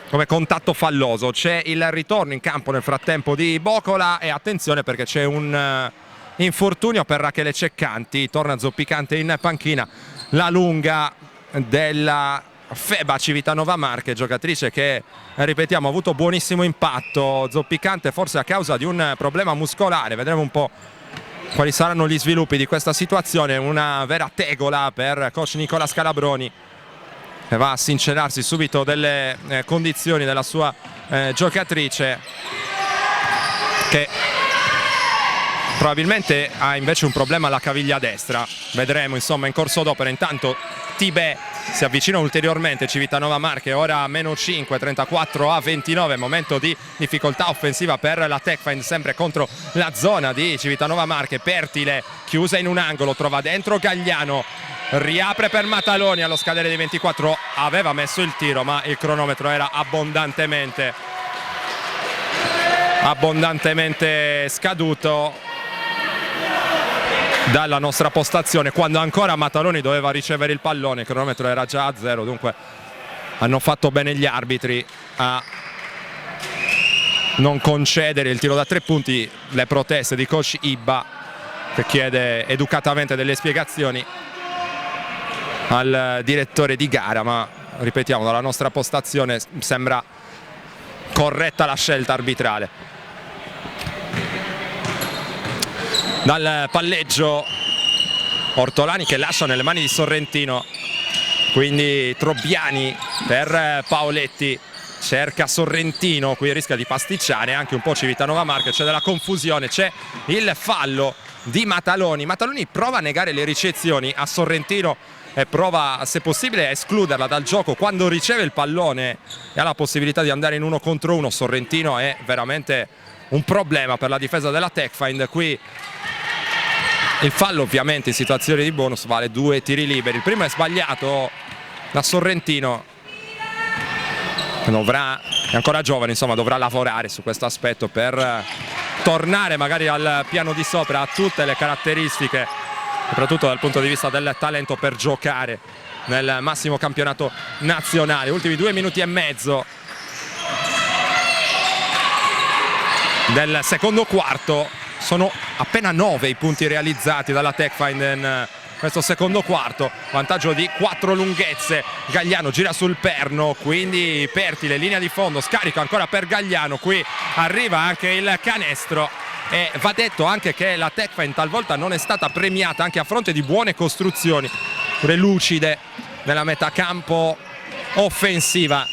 come contatto falloso. C'è il ritorno in campo nel frattempo di Bocola e attenzione perché c'è un infortunio per Rachele Ceccanti, torna zoppicante in panchina la lunga della FEBA Civitanova Marche, giocatrice che, ripetiamo, ha avuto buonissimo impatto, zoppicante forse a causa di un problema muscolare. Vedremo un po' quali saranno gli sviluppi di questa situazione. Una vera tegola per coach Nicola Scalabroni, che va a sincerarsi subito delle condizioni della sua giocatrice, che probabilmente ha invece un problema alla caviglia destra. Vedremo insomma in corso d'opera. Intanto Tibè si avvicina ulteriormente, Civitanova Marche ora -5, 34-29, momento di difficoltà offensiva per la Techfind, sempre contro la zona di Civitanova Marche. Pertile chiusa in un angolo, trova dentro Gagliano, riapre per Mataloni allo scadere dei 24, aveva messo il tiro ma il cronometro era abbondantemente scaduto dalla nostra postazione, quando ancora Mataloni doveva ricevere il pallone. Il cronometro era già a 0, dunque hanno fatto bene gli arbitri a non concedere il tiro da 3 punti. Le proteste di coach Ibba, che chiede educatamente delle spiegazioni al direttore di gara, ma ripetiamo, dalla nostra postazione sembra corretta la scelta arbitrale. Dal palleggio Ortolani che lascia nelle mani di Sorrentino, quindi Trobbiani per Paoletti, cerca Sorrentino, qui rischia di pasticciare anche un po' Civitanova Marche, c'è della confusione, c'è il fallo di Mataloni. Mataloni prova a negare le ricezioni a Sorrentino e prova se possibile a escluderla dal gioco quando riceve il pallone e ha la possibilità di andare in 1 contro 1. Sorrentino è veramente un problema per la difesa della Techfind. Qui il fallo ovviamente in situazione di bonus vale 2 tiri liberi. Il primo è sbagliato da Sorrentino, è ancora giovane, insomma dovrà lavorare su questo aspetto per tornare magari al piano di sopra, a tutte le caratteristiche, soprattutto dal punto di vista del talento, per giocare nel massimo campionato nazionale. Ultimi 2 minuti e mezzo del secondo quarto. Sono appena 9 i punti realizzati dalla Techfind in questo secondo quarto, vantaggio di 4 lunghezze. Gagliano gira sul perno, quindi Pertile, linea di fondo, scarico ancora per Gagliano, qui arriva anche il canestro. E va detto anche che la Techfind talvolta non è stata premiata anche a fronte di buone costruzioni, pure lucide nella metà campo offensiva.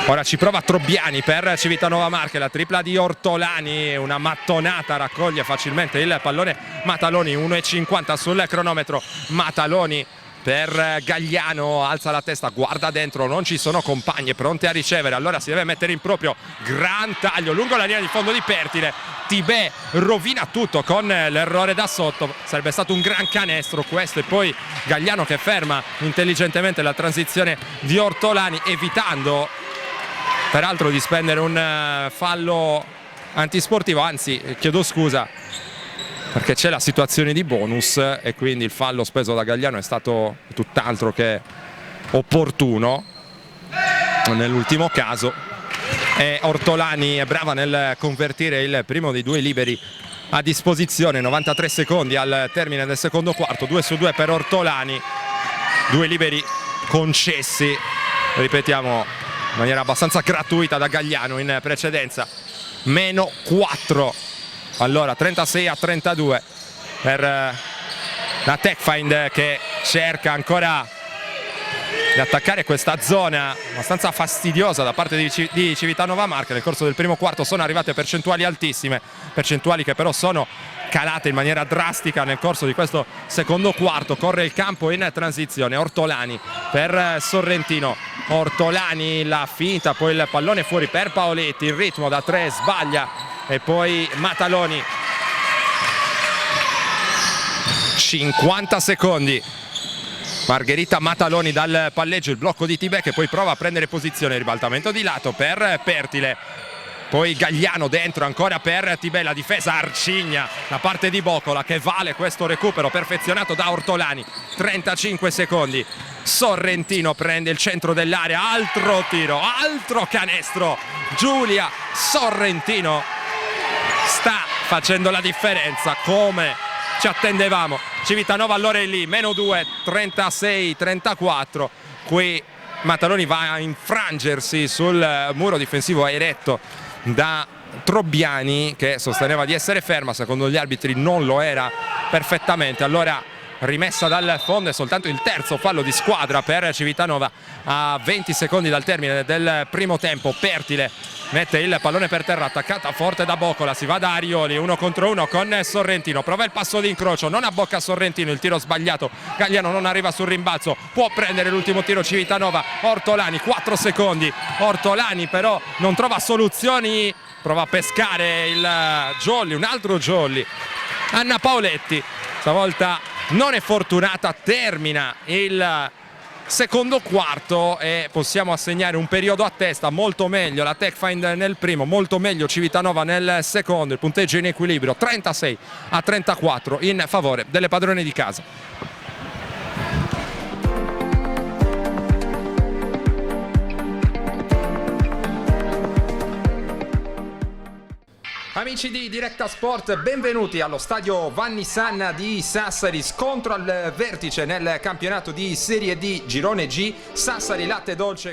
Ora ci prova Trobbiani per Civitanova Marche, la tripla di Ortolani, una mattonata, raccoglie facilmente il pallone Mataloni, 1,50 sul cronometro. Mataloni per Gagliano, alza la testa, guarda dentro, non ci sono compagne pronte a ricevere, allora si deve mettere in proprio. Gran taglio lungo la linea di fondo di Pertile, Tibè rovina tutto con l'errore da sotto, sarebbe stato un gran canestro questo. E poi Gagliano che ferma intelligentemente la transizione di Ortolani, evitando peraltro di spendere un fallo antisportivo, anzi chiedo scusa perché c'è la situazione di bonus e quindi il fallo speso da Gagliano è stato tutt'altro che opportuno nell'ultimo caso. E Ortolani è brava nel convertire il primo dei 2 liberi a disposizione. 93 secondi al termine del secondo quarto, 2 su 2 per Ortolani, 2 liberi concessi, ripetiamo, in maniera abbastanza gratuita da Gagliano in precedenza. -4, allora 36-32 per la Techfind, che cerca ancora di attaccare questa zona abbastanza fastidiosa da parte di Civitanova Marche. Nel corso del primo quarto sono arrivate percentuali altissime, percentuali che però sono calate in maniera drastica nel corso di questo secondo quarto. Corre il campo in transizione, Ortolani per Sorrentino, Ortolani la finta, poi il pallone fuori per Paoletti, il ritmo da 3 sbaglia e poi Mataloni. 50 secondi Margherita Mataloni dal palleggio, il blocco di Tibè che poi prova a prendere posizione, ribaltamento di lato per Pertile, poi Gagliano dentro ancora per Tibè, la difesa Arcigna da parte di Bocola che vale questo recupero perfezionato da Ortolani. 35 secondi, Sorrentino prende il centro dell'area, altro tiro, altro canestro. Giulia Sorrentino sta facendo la differenza come ci attendevamo. Civitanova allora è lì, -2, 36-34. Qui Mataloni va a infrangersi sul muro difensivo eretto da Trobbiani, che sosteneva di essere ferma, secondo gli arbitri non lo era perfettamente. Allora rimessa dal fondo, è soltanto il terzo fallo di squadra per Civitanova a 20 secondi dal termine del primo tempo. Pertile mette il pallone per terra, attaccata forte da Bocola, si va da Arioli, 1 contro 1 con Sorrentino, prova il passo di incrocio, non abbocca Sorrentino, il tiro sbagliato, Gagliano non arriva sul rimbalzo, può prendere l'ultimo tiro Civitanova. Ortolani, 4 secondi, Ortolani però non trova soluzioni, prova a pescare il Jolly, un altro Jolly. Anna Paoletti stavolta non è fortunata, termina il secondo quarto e possiamo assegnare un periodo a testa. Molto meglio la Techfind nel primo, molto meglio Civitanova nel secondo. Il punteggio in equilibrio 36-34 in favore delle padrone di casa. Amici di Directa Sport, benvenuti allo stadio Vanni Sanna di Sassari. Scontro al vertice nel campionato di Serie D, Girone G, Sassari Latte Dolce.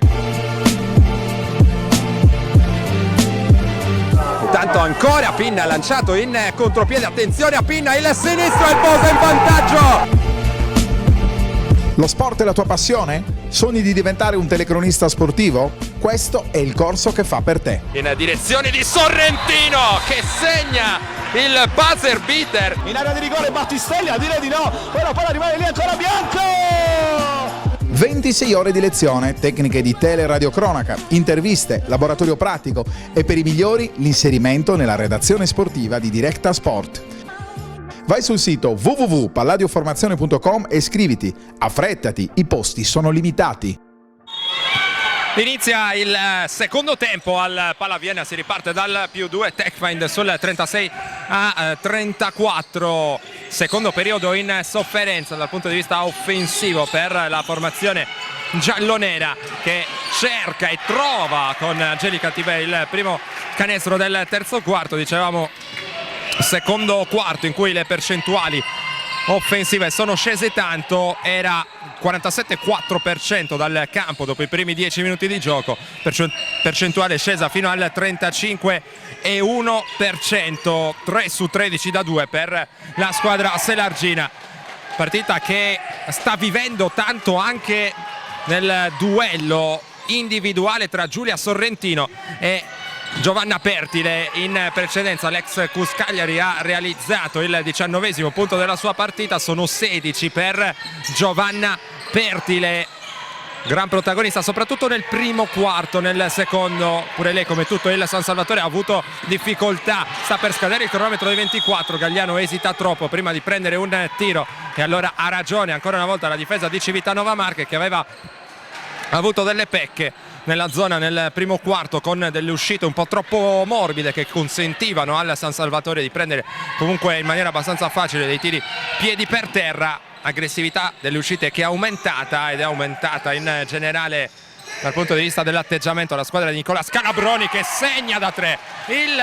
Intanto ancora Pinna lanciato in contropiede, attenzione a Pinna, il sinistro e il Bosa in vantaggio. Lo sport è la tua passione? Sogni di diventare un telecronista sportivo? Questo è il corso che fa per te. In direzione di Sorrentino che segna il buzzer beater. In area di rigore Battistelli, a dire di no, poi la palla rimane lì ancora Bianco! 26 ore di lezione, tecniche di teleradiocronaca, interviste, laboratorio pratico e per i migliori l'inserimento nella redazione sportiva di Directa Sport. Vai sul sito www.palladioformazione.com e iscriviti. Affrettati, i posti sono limitati. Inizia il secondo tempo al Palaviena, si riparte dal +2, Techfind sul 36-34. Secondo periodo in sofferenza dal punto di vista offensivo per la formazione giallonera, che cerca e trova con Angelica Tibè il primo canestro del terzo quarto. Dicevamo secondo quarto in cui le percentuali offensive sono scese tanto, era 47,4% dal campo dopo i primi 10 minuti di gioco, percentuale scesa fino al 35,1%, 3 su 13 da 2 per la squadra selargina. Partita che sta vivendo tanto anche nel duello individuale tra Giulia Sorrentino e Giovanna Pertile. In precedenza l'ex Cus Cagliari ha realizzato il 19° punto della sua partita, sono 16 per Giovanna Pertile, gran protagonista soprattutto nel primo quarto. Nel secondo pure lei, come tutto il San Salvatore, ha avuto difficoltà. Sta per scadere il cronometro dei 24, Gagliano esita troppo prima di prendere un tiro e allora ha ragione ancora una volta la difesa di Civitanova Marche, che aveva avuto delle pecche nella zona nel primo quarto, con delle uscite un po' troppo morbide che consentivano al San Salvatore di prendere comunque in maniera abbastanza facile dei tiri piedi per terra. Aggressività delle uscite che è aumentata, ed è aumentata in generale dal punto di vista dell'atteggiamento la squadra di Nicola Scalabroni, che segna da 3 il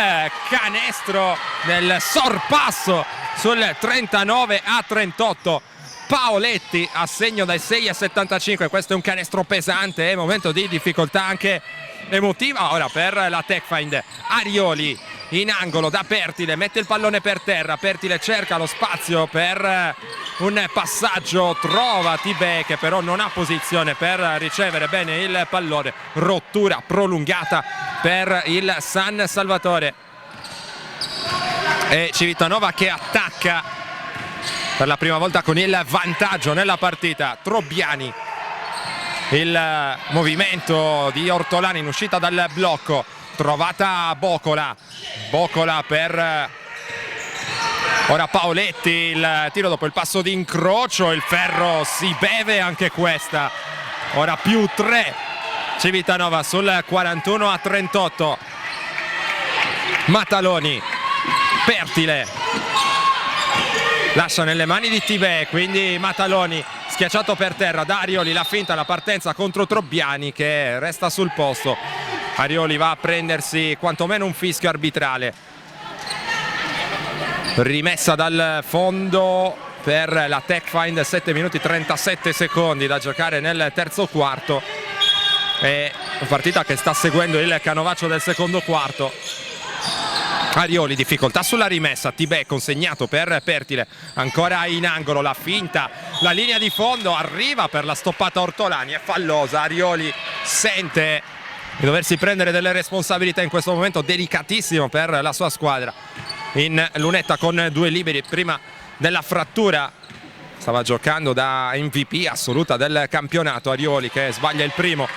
canestro del sorpasso sul 39-38. Paoletti a segno dai 6,75. Questo è un canestro pesante, è momento di difficoltà anche emotiva ora per la Techfind. Arioli in angolo da Pertile, mette il pallone per terra, Pertile cerca lo spazio per un passaggio, trova Tibè che però non ha posizione per ricevere bene il pallone, rottura prolungata per il San Salvatore e Civitanova che attacca per la prima volta con il vantaggio nella partita. Trobbiani, il movimento di Ortolani in uscita dal blocco, trovata Bocola per Ora Paoletti, il tiro dopo il passo di incrocio, il ferro si beve anche questa. Ora più 3 Civitanova sul 41-38. Mataloni, Pertile, lascia nelle mani di Tibè, quindi Mataloni schiacciato per terra da Arioli, la finta, la partenza contro Trobbiani che resta sul posto. Arioli va a prendersi quantomeno un fischio arbitrale. Rimessa dal fondo per la Techfind, 7 minuti 37 secondi da giocare nel terzo quarto. È una partita che sta seguendo il canovaccio del secondo quarto. Arioli, difficoltà sulla rimessa, Tibè consegnato per Pertile, ancora in angolo, la finta, la linea di fondo, arriva per la stoppata Ortolani, è fallosa. Arioli sente di doversi prendere delle responsabilità in questo momento delicatissimo per la sua squadra. In lunetta con 2 liberi prima della frattura, stava giocando da MVP assoluta del campionato Arioli, che sbaglia il primo,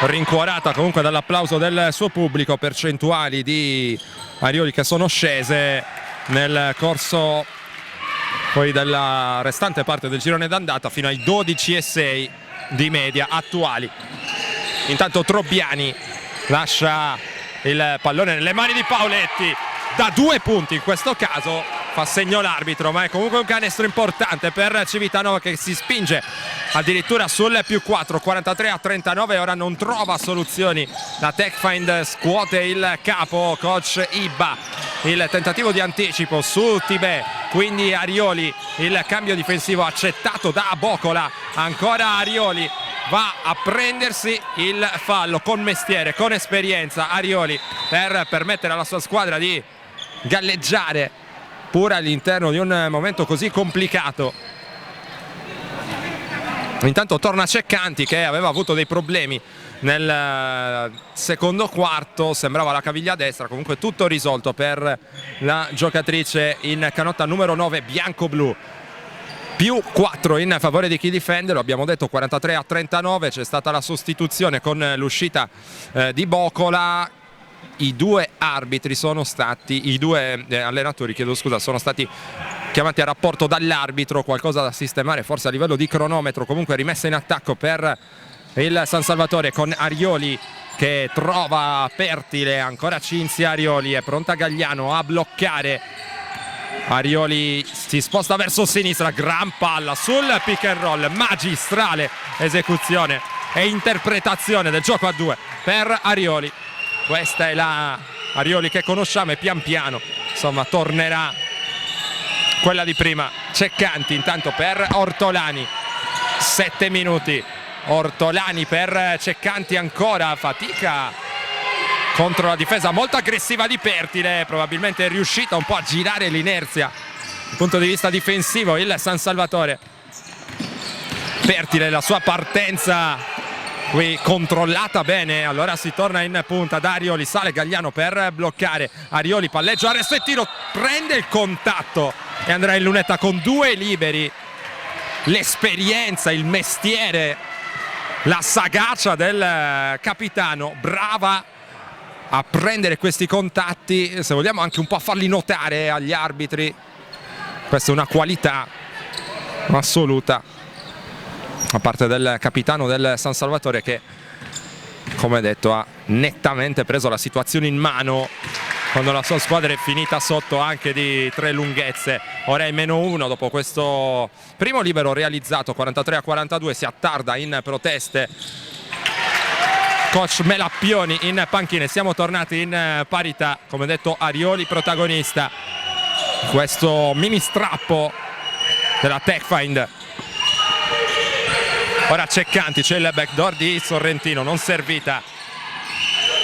rincuorata comunque dall'applauso del suo pubblico. Percentuali di Arioli che sono scese nel corso poi della restante parte del girone d'andata fino ai 12,6 di media attuali. Intanto Trobbiani lascia il pallone nelle mani di Paoletti, da 2 punti in questo caso, fa segno l'arbitro, ma è comunque un canestro importante per Civitanova che si spinge addirittura sul più 4, 43-39. Ora non trova soluzioni la Techfind, scuote il capo coach Ibba. Il tentativo di anticipo su Tibè, quindi Arioli, il cambio difensivo accettato da Bocola, ancora Arioli va a prendersi il fallo con mestiere, con esperienza. Arioli per permettere alla sua squadra di galleggiare pure all'interno di un momento così complicato. Intanto torna Ceccanti, che aveva avuto dei problemi nel secondo quarto, sembrava la caviglia destra, comunque tutto risolto per la giocatrice in canotta numero 9 bianco-blu. Più 4 in favore di chi difende, lo abbiamo detto, 43-39, c'è stata la sostituzione con l'uscita di Bocola. I 2 arbitri sono stati, i 2 allenatori, chiedo scusa, sono stati chiamati a rapporto dall'arbitro, qualcosa da sistemare forse a livello di cronometro. Comunque rimessa in attacco per il San Salvatore con Arioli che trova Pertile, ancora Cinzia, Arioli, è pronta Gagliano a bloccare. Arioli si sposta verso sinistra, gran palla sul pick and roll, magistrale esecuzione e interpretazione del gioco a 2 per Arioli. Questa è la Arioli che conosciamo e pian piano insomma tornerà quella di prima. Ceccanti intanto per Ortolani, 7 minuti, Ortolani per Ceccanti, ancora fatica contro la difesa molto aggressiva di Pertile, probabilmente è riuscita un po' a girare l'inerzia dal punto di vista difensivo il San Salvatore. Pertile, la sua partenza qui controllata bene, allora si torna in punta da Arioli, sale Gagliano per bloccare, Arioli palleggio, arresto e tiro, prende il contatto e andrà in lunetta con 2 liberi. L'esperienza, il mestiere, la sagacia del capitano, brava a prendere questi contatti, se vogliamo anche un po' a farli notare agli arbitri. Questa è una qualità assoluta a parte del capitano del San Salvatore, che come detto ha nettamente preso la situazione in mano quando la sua squadra è finita sotto anche di 3 lunghezze. Ora è -1 dopo questo primo libero realizzato, 43-42, si attarda in proteste coach Melappioni in panchina. Siamo tornati in parità, come detto Arioli protagonista, questo mini strappo della Techfind. Ora Ceccanti, c'è il backdoor di Sorrentino, non servita,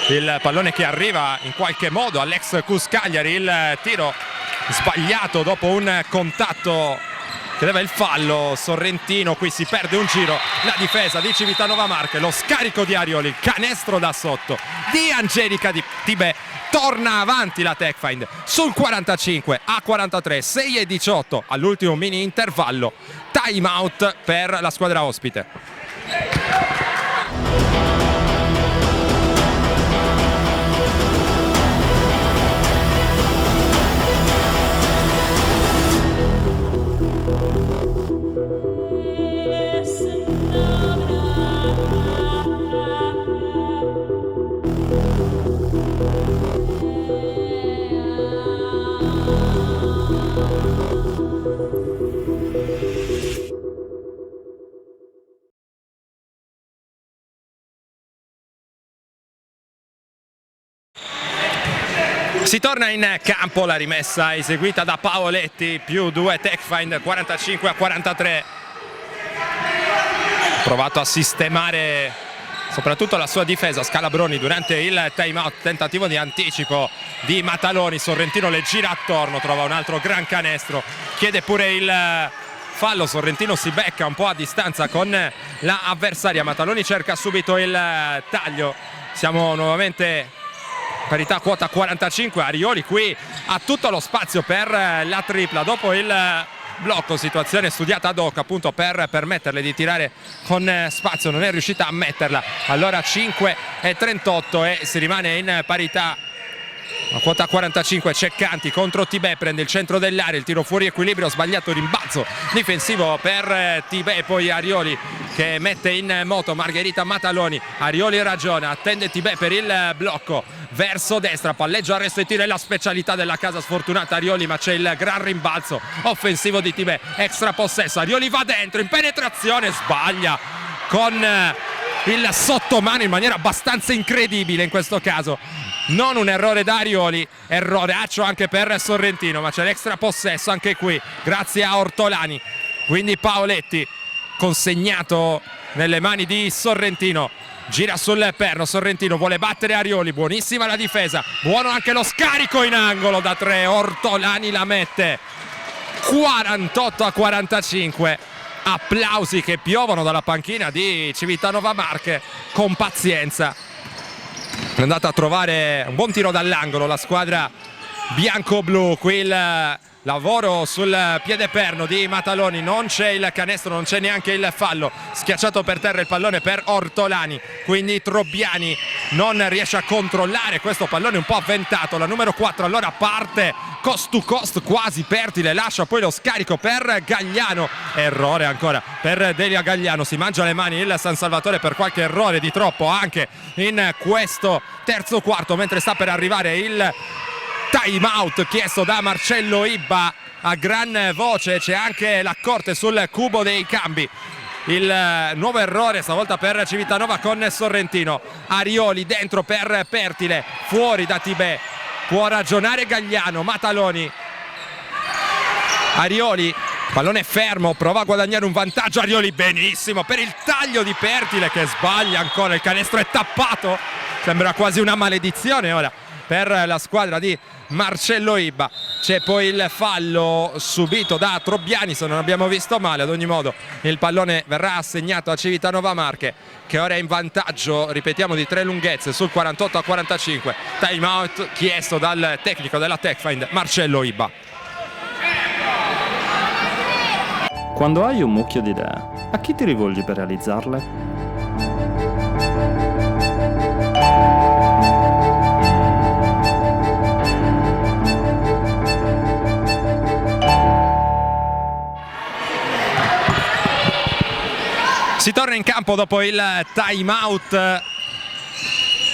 il pallone che arriva in qualche modo all'ex Cus Cagliari, il tiro sbagliato dopo un contatto che deve il fallo. Sorrentino qui si perde un giro, la difesa di Civitanova Marche, lo scarico di Arioli, canestro da sotto di Angelica di Tibè. Torna avanti la Techfind sul 45-43, 6-18 all'ultimo mini intervallo. Time out per la squadra ospite. Si torna in campo, la rimessa eseguita da Paoletti, più 2 Techfind, 45-43. Provato a sistemare soprattutto la sua difesa Scalabroni durante il time out, tentativo di anticipo di Mataloni. Sorrentino le gira attorno, trova un altro gran canestro, chiede pure il fallo. Sorrentino si becca un po' a distanza con la avversaria. Mataloni cerca subito il taglio. Siamo nuovamente parità quota 45. Arioli qui ha tutto lo spazio per la tripla dopo il blocco, situazione studiata ad hoc appunto per permetterle di tirare con spazio, non è riuscita a metterla. Allora 5-38 e si rimane in parità a quota 45. Ceccanti contro Tibè, prende il centro dell'area, il tiro fuori equilibrio, sbagliato, rimbalzo difensivo per Tibè, poi Arioli che mette in moto Margherita Mataloni. Arioli ragiona, attende Tibè per il blocco verso destra, palleggio, arresto e tiro, è la specialità della casa sfortunata Arioli, ma c'è il gran rimbalzo offensivo di Tibè, extra possesso, Arioli va dentro in penetrazione, sbaglia con il sottomano in maniera abbastanza incredibile in questo caso. Non un errore da Arioli, erroreaccio anche per Sorrentino, ma c'è l'extra possesso anche qui grazie a Ortolani. Quindi Paoletti consegnato nelle mani di Sorrentino, gira sul perno, Sorrentino vuole battere Arioli, buonissima la difesa, buono anche lo scarico in angolo da 3, Ortolani la mette. 48-45, applausi che piovono dalla panchina di Civitanova Marche. Con pazienza è andata a trovare un buon tiro dall'angolo la squadra bianco-blu. Qui il lavoro sul piede perno di Mataloni, non c'è il canestro, non c'è neanche il fallo, schiacciato per terra il pallone per Ortolani, quindi Trobbiani non riesce a controllare questo pallone un po' avventato. La numero 4 allora parte cost to cost, quasi Pertile, lascia poi lo scarico per Gagliano, errore ancora per Delia Gagliano, si mangia le mani il San Salvatore per qualche errore di troppo anche in questo terzo quarto, mentre sta per arrivare il time out chiesto da Marcello Ibba a gran voce. C'è anche l'accorte sul cubo dei cambi. Il nuovo errore stavolta per Civitanova con Sorrentino. Arioli dentro per Pertile, fuori da Tibè, può ragionare Gagliano. Mataloni, Arioli, pallone fermo, prova a guadagnare un vantaggio Arioli, benissimo per il taglio di Pertile che sbaglia ancora, il canestro è tappato, sembra quasi una maledizione ora per la squadra di Marcello Ibba. C'è poi il fallo subito da Trobbiani, se non abbiamo visto male. Ad ogni modo il pallone verrà assegnato a Civitanova Marche che ora è in vantaggio, ripetiamo, di 3 lunghezze sul 48-45. Time out chiesto dal tecnico della Techfind Marcello Ibba. Quando hai un mucchio di idee, a chi ti rivolgi per realizzarle? Si torna in campo dopo il time out,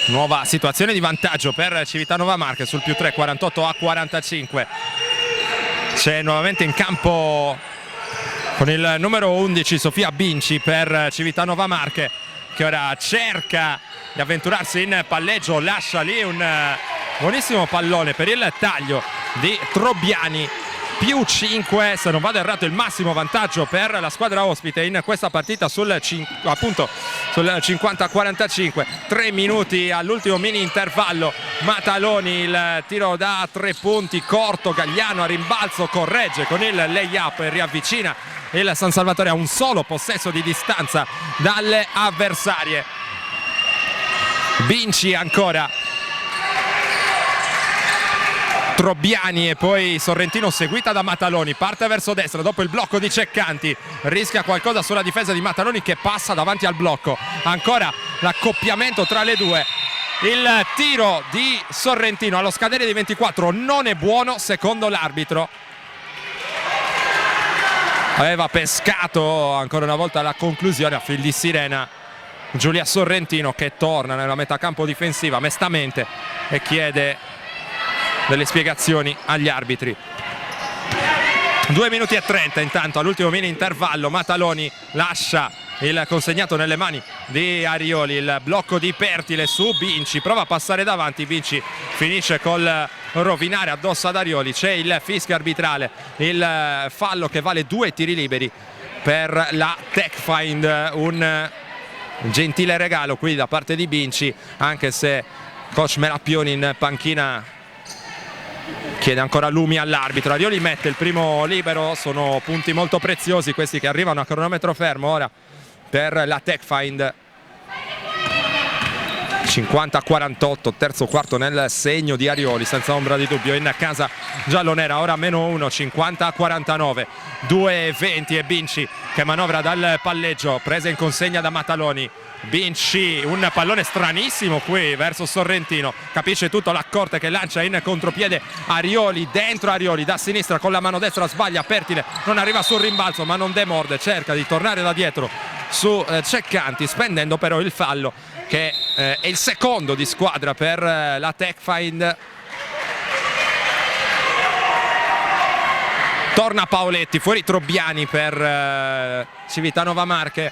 nuova situazione di vantaggio per Civitanova Marche sul più 3, 48-45. C'è nuovamente in campo con il numero 11 Sofia Binci per Civitanova Marche, che ora cerca di avventurarsi in palleggio, lascia lì un buonissimo pallone per il taglio di Trobbiani. Più 5, se non vado errato, il massimo vantaggio per la squadra ospite in questa partita appunto sul 50-45. 3 minuti all'ultimo mini intervallo. Mataloni, il tiro da 3 punti corto, Gagliano a rimbalzo corregge con il lay-up e riavvicina il San Salvatore a un solo possesso di distanza dalle avversarie. Binci ancora, Trobbiani e poi Sorrentino seguita da Mataloni, parte verso destra dopo il blocco di Ceccanti, rischia qualcosa sulla difesa di Mataloni che passa davanti al blocco. Ancora l'accoppiamento tra le due, il tiro di Sorrentino allo scadere di 24 non è buono secondo l'arbitro. Aveva pescato ancora una volta la conclusione a fil di sirena Giulia Sorrentino, che torna nella metacampo difensiva mestamente e chiede delle spiegazioni agli arbitri. 2 minuti e 30 intanto all'ultimo mini intervallo. Mataloni lascia il consegnato nelle mani di Arioli, il blocco di Pertile su Binci, prova a passare davanti, Binci finisce col rovinare addosso ad Arioli, c'è il fischio arbitrale, il fallo che vale 2 tiri liberi per la Techfind, un gentile regalo qui da parte di Binci, anche se coach Melappioni in panchina chiede ancora lumi all'arbitro. Arioli mette il primo libero, sono punti molto preziosi questi che arrivano a cronometro fermo ora per la Techfind. 50-48, terzo quarto nel segno di Arioli, senza ombra di dubbio, in casa giallonera, ora -1, 50-49, 2-20 e Binci che manovra dal palleggio, presa in consegna da Mataloni. Binci, un pallone stranissimo qui verso Sorrentino, capisce tutto, l'accorte che lancia in contropiede Arioli, dentro Arioli da sinistra con la mano destra sbaglia, Pertile non arriva sul rimbalzo ma non demorde, cerca di tornare da dietro su Ceccanti, spendendo però il fallo che è il secondo di squadra per la Techfind. Torna Paoletti, fuori Trobbiani per Civitanova Marche.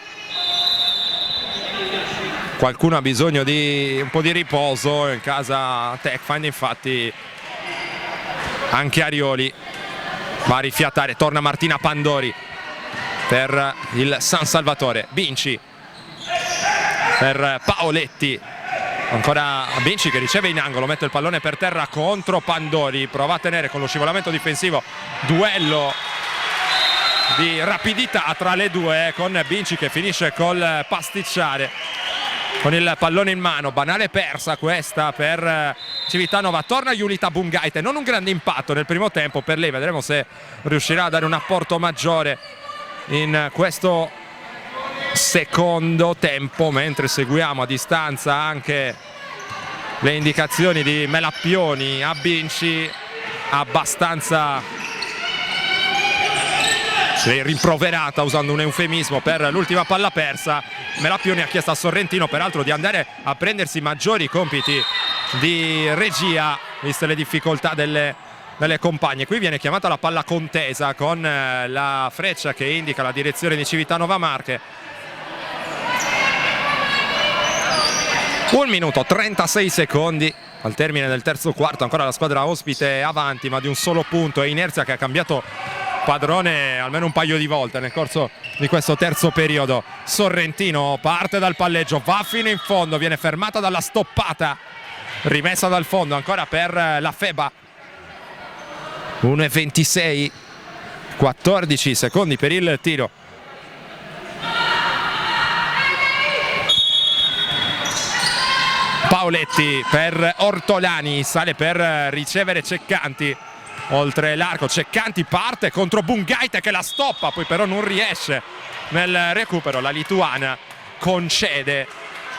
Qualcuno ha bisogno di un po' di riposo in casa Techfind, infatti anche Arioli va a rifiatare, torna Martina Pandori per il San Salvatore. Binci per Paoletti, ancora Binci che riceve in angolo, mette il pallone per terra contro Pandori, prova a tenere con lo scivolamento difensivo, duello di rapidità tra le due con Binci che finisce col pasticciare con il pallone in mano. Banale persa questa per Civitanova, torna Julita Bungaite, non un grande impatto nel primo tempo per lei, vedremo se riuscirà a dare un apporto maggiore in questo secondo tempo, mentre seguiamo a distanza anche le indicazioni di Melappioni a Binci, abbastanza rimproverata, usando un eufemismo, per l'ultima palla persa. Melappioni ha chiesto a Sorrentino peraltro di andare a prendersi maggiori compiti di regia viste le difficoltà delle compagne. Qui viene chiamata la palla contesa con la freccia che indica la direzione di Civitanova Marche. 1 minuto 36 secondi al termine del terzo quarto, ancora la squadra ospite avanti ma di un solo punto, e inerzia che ha cambiato padrone almeno un paio di volte nel corso di questo terzo periodo. Sorrentino parte dal palleggio, va fino in fondo, viene fermata dalla stoppata, rimessa dal fondo ancora per la Feba. 1:26, 14 secondi per il tiro. Paoletti per Ortolani, sale per ricevere Ceccanti oltre l'arco. Ceccanti parte contro Bungaite che la stoppa, poi però non riesce nel recupero. La lituana concede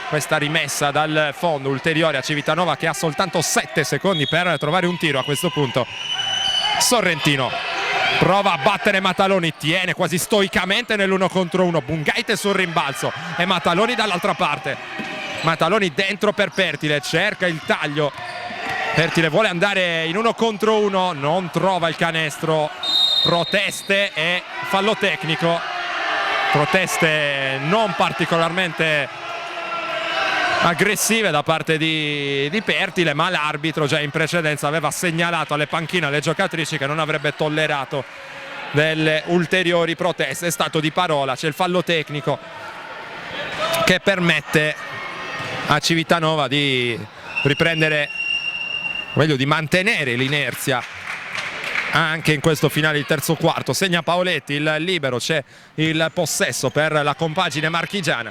questa rimessa dal fondo ulteriore a Civitanova, che ha soltanto 7 secondi per trovare un tiro. A questo punto Sorrentino prova a battere Mataloni, tiene quasi stoicamente nell'1 contro 1. Bungaite sul rimbalzo e Mataloni dall'altra parte. Mataloni dentro per Pertile, cerca il taglio, Pertile vuole andare in 1 contro 1, non trova il canestro, proteste e fallo tecnico, proteste non particolarmente aggressive da parte di Pertile, ma l'arbitro già in precedenza aveva segnalato alle panchine, alle giocatrici, che non avrebbe tollerato delle ulteriori proteste. È stato di parola, c'è il fallo tecnico che permette a Civitanova di riprendere, meglio di mantenere l'inerzia anche in questo finale di terzo quarto. Segna Paoletti, il libero, c'è il possesso per la compagine marchigiana.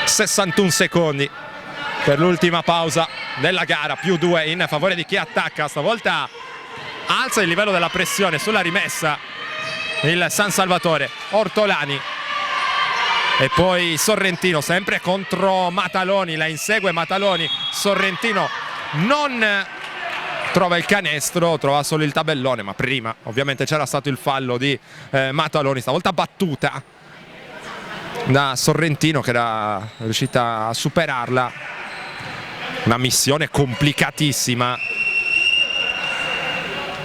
61 secondi per l'ultima pausa della gara, +2 in favore di chi attacca. Stavolta alza il livello della pressione sulla rimessa il San Salvatore. Ortolani e poi Sorrentino, sempre contro Mataloni, la insegue Mataloni. Sorrentino non trova il canestro, trova solo il tabellone, ma prima ovviamente c'era stato il fallo di Mataloni, stavolta battuta da Sorrentino che era riuscita a superarla. Una missione complicatissima,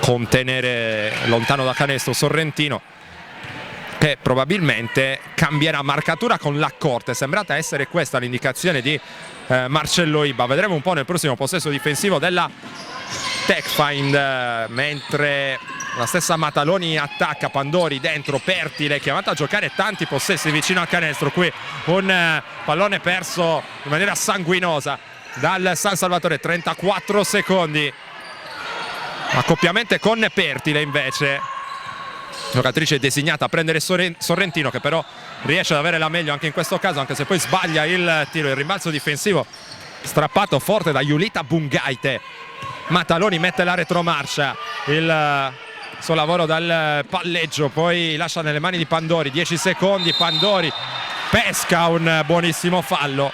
contenere lontano da canestro Sorrentino. che probabilmente cambierà marcatura con l'accorte. È sembrata essere questa l'indicazione di Marcello Ibba. Vedremo un po' nel prossimo possesso difensivo della Techfind, mentre la stessa Mataloni attacca. Pandori dentro, Pertile chiamato a giocare tanti possessi vicino al canestro. Qui un pallone perso in maniera sanguinosa dal San Salvatore. 34 secondi, accoppiamento con Pertile invece, giocatrice designata a prendere Sorrentino, che però riesce ad avere la meglio anche in questo caso, anche se poi sbaglia il tiro. Il rimbalzo difensivo strappato forte da Julita Bungaite. Mataloni mette la retromarcia, il suo lavoro dal palleggio, poi lascia nelle mani di Pandori. 10 secondi, Pandori pesca un buonissimo fallo.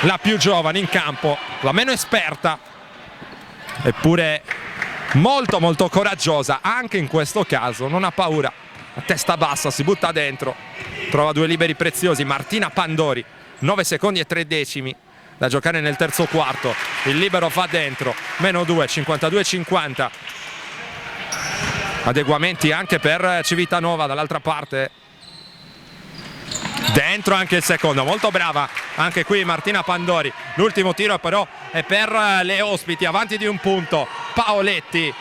La più giovane in campo, la meno esperta, eppure molto molto coraggiosa anche in questo caso, non ha paura, a testa bassa si butta dentro, trova due liberi preziosi. Martina Pandori, 9 secondi e 3 decimi da giocare nel terzo quarto, il libero va dentro, -2, 52-50. Adeguamenti anche per Civitanova dall'altra parte, dentro anche il secondo, molto brava anche qui Martina Pandori. L'ultimo tiro però è per le ospiti, avanti di un punto. Paoletti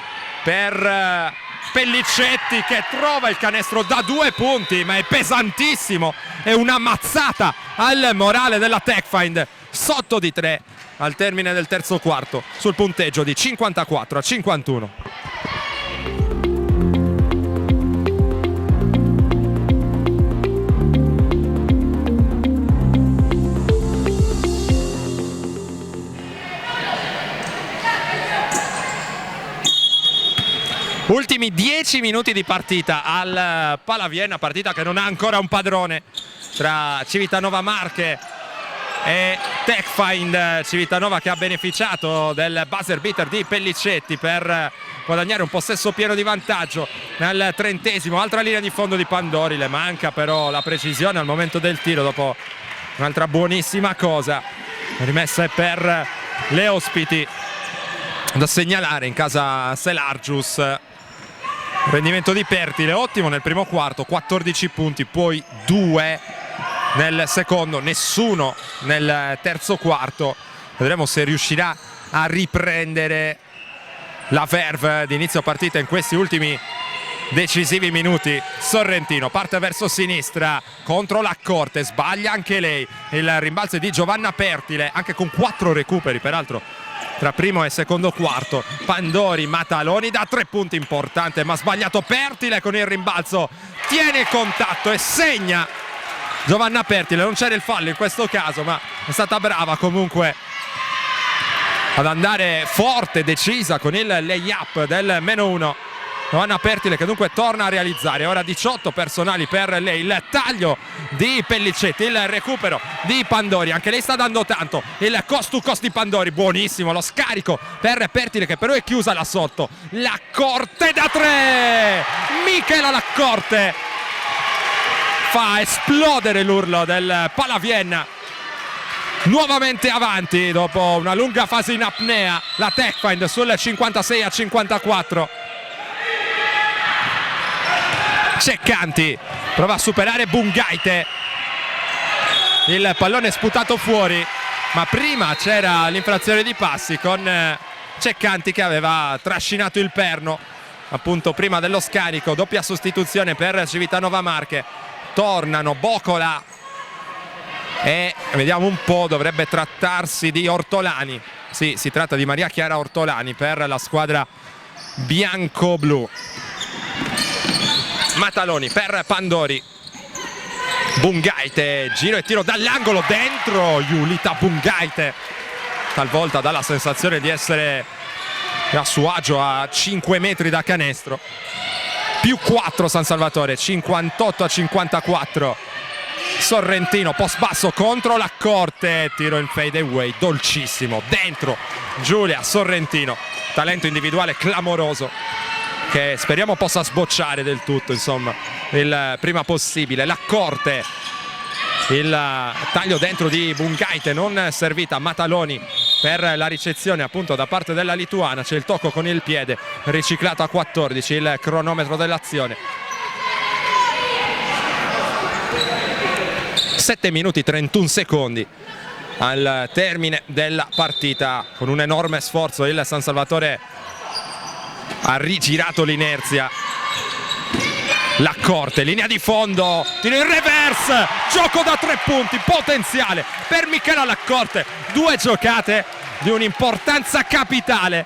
per Pellicetti, che trova il canestro da 2 punti, ma è pesantissimo, è una mazzata al morale della Techfind, sotto di 3 al termine del terzo quarto, sul punteggio di 54-51. Ultimi 10 minuti di partita al Palaviena, partita che non ha ancora un padrone tra Civitanova Marche e Techfind. Civitanova che ha beneficiato del buzzer beater di Pellicetti per guadagnare un possesso pieno di vantaggio nel 30esimo. Altra linea di fondo di Pandori, le manca però la precisione al momento del tiro dopo un'altra buonissima cosa. Rimessa per le ospiti, da segnalare in casa Selargius. Rendimento di Pertile ottimo nel primo quarto, 14 punti, poi 2 nel secondo, nessuno nel terzo quarto. Vedremo se riuscirà a riprendere la verve di inizio partita in questi ultimi decisivi minuti. Sorrentino parte verso sinistra contro l'accorte, sbaglia anche lei. Il rimbalzo è di Giovanna Pertile, anche con 4 recuperi peraltro tra primo e secondo quarto. Pandori, Mataloni da 3 punti, importante ma sbagliato. Pertile con il rimbalzo tiene il contatto e segna Giovanna Pertile. Non c'era il fallo in questo caso, ma è stata brava comunque ad andare forte, decisa con il lay-up del -1. Giovanna Pertile che dunque torna a realizzare. Ora 18 personali per lei, il taglio di Pellicetti, il recupero di Pandori, anche lei sta dando tanto, il cost to cost di Pandori, buonissimo lo scarico per Pertile che però è chiusa là sotto. L'accorte da 3, Michela L'accorte fa esplodere l'urlo del Palaviena. Nuovamente avanti dopo una lunga fase in apnea la Techfind sul 56-54. Ceccanti prova a superare Bungaite, il pallone è sputato fuori, ma prima c'era l'infrazione di passi con Ceccanti che aveva trascinato il perno appunto prima dello scarico. Doppia sostituzione per Civitanova Marche, tornano Bocola e vediamo un po', dovrebbe trattarsi di Ortolani. Sì, si tratta di Maria Chiara Ortolani per la squadra bianco-blu. Mataloni per Pandori, Bungaite, giro e tiro dall'angolo, dentro Julita Bungaite, talvolta dà la sensazione di essere a suo agio a 5 metri da canestro. Più 4 San Salvatore, 58-54. Sorrentino, post basso contro l'accorte, tiro in fade away, dolcissimo, dentro Giulia Sorrentino, talento individuale clamoroso che speriamo possa sbocciare del tutto, insomma, il prima possibile. L'accorte, il taglio dentro di Bungaite non servita. Mataloni per la ricezione appunto da parte della lituana, c'è il tocco con il piede, riciclato a 14 il cronometro dell'azione. 7 minuti 31 secondi al termine della partita. Con un enorme sforzo il San Salvatore ha rigirato l'inerzia. L'accorte, linea di fondo, tiro in reverse, gioco da 3 punti potenziale per Michela L'accorte. 2 giocate di un'importanza capitale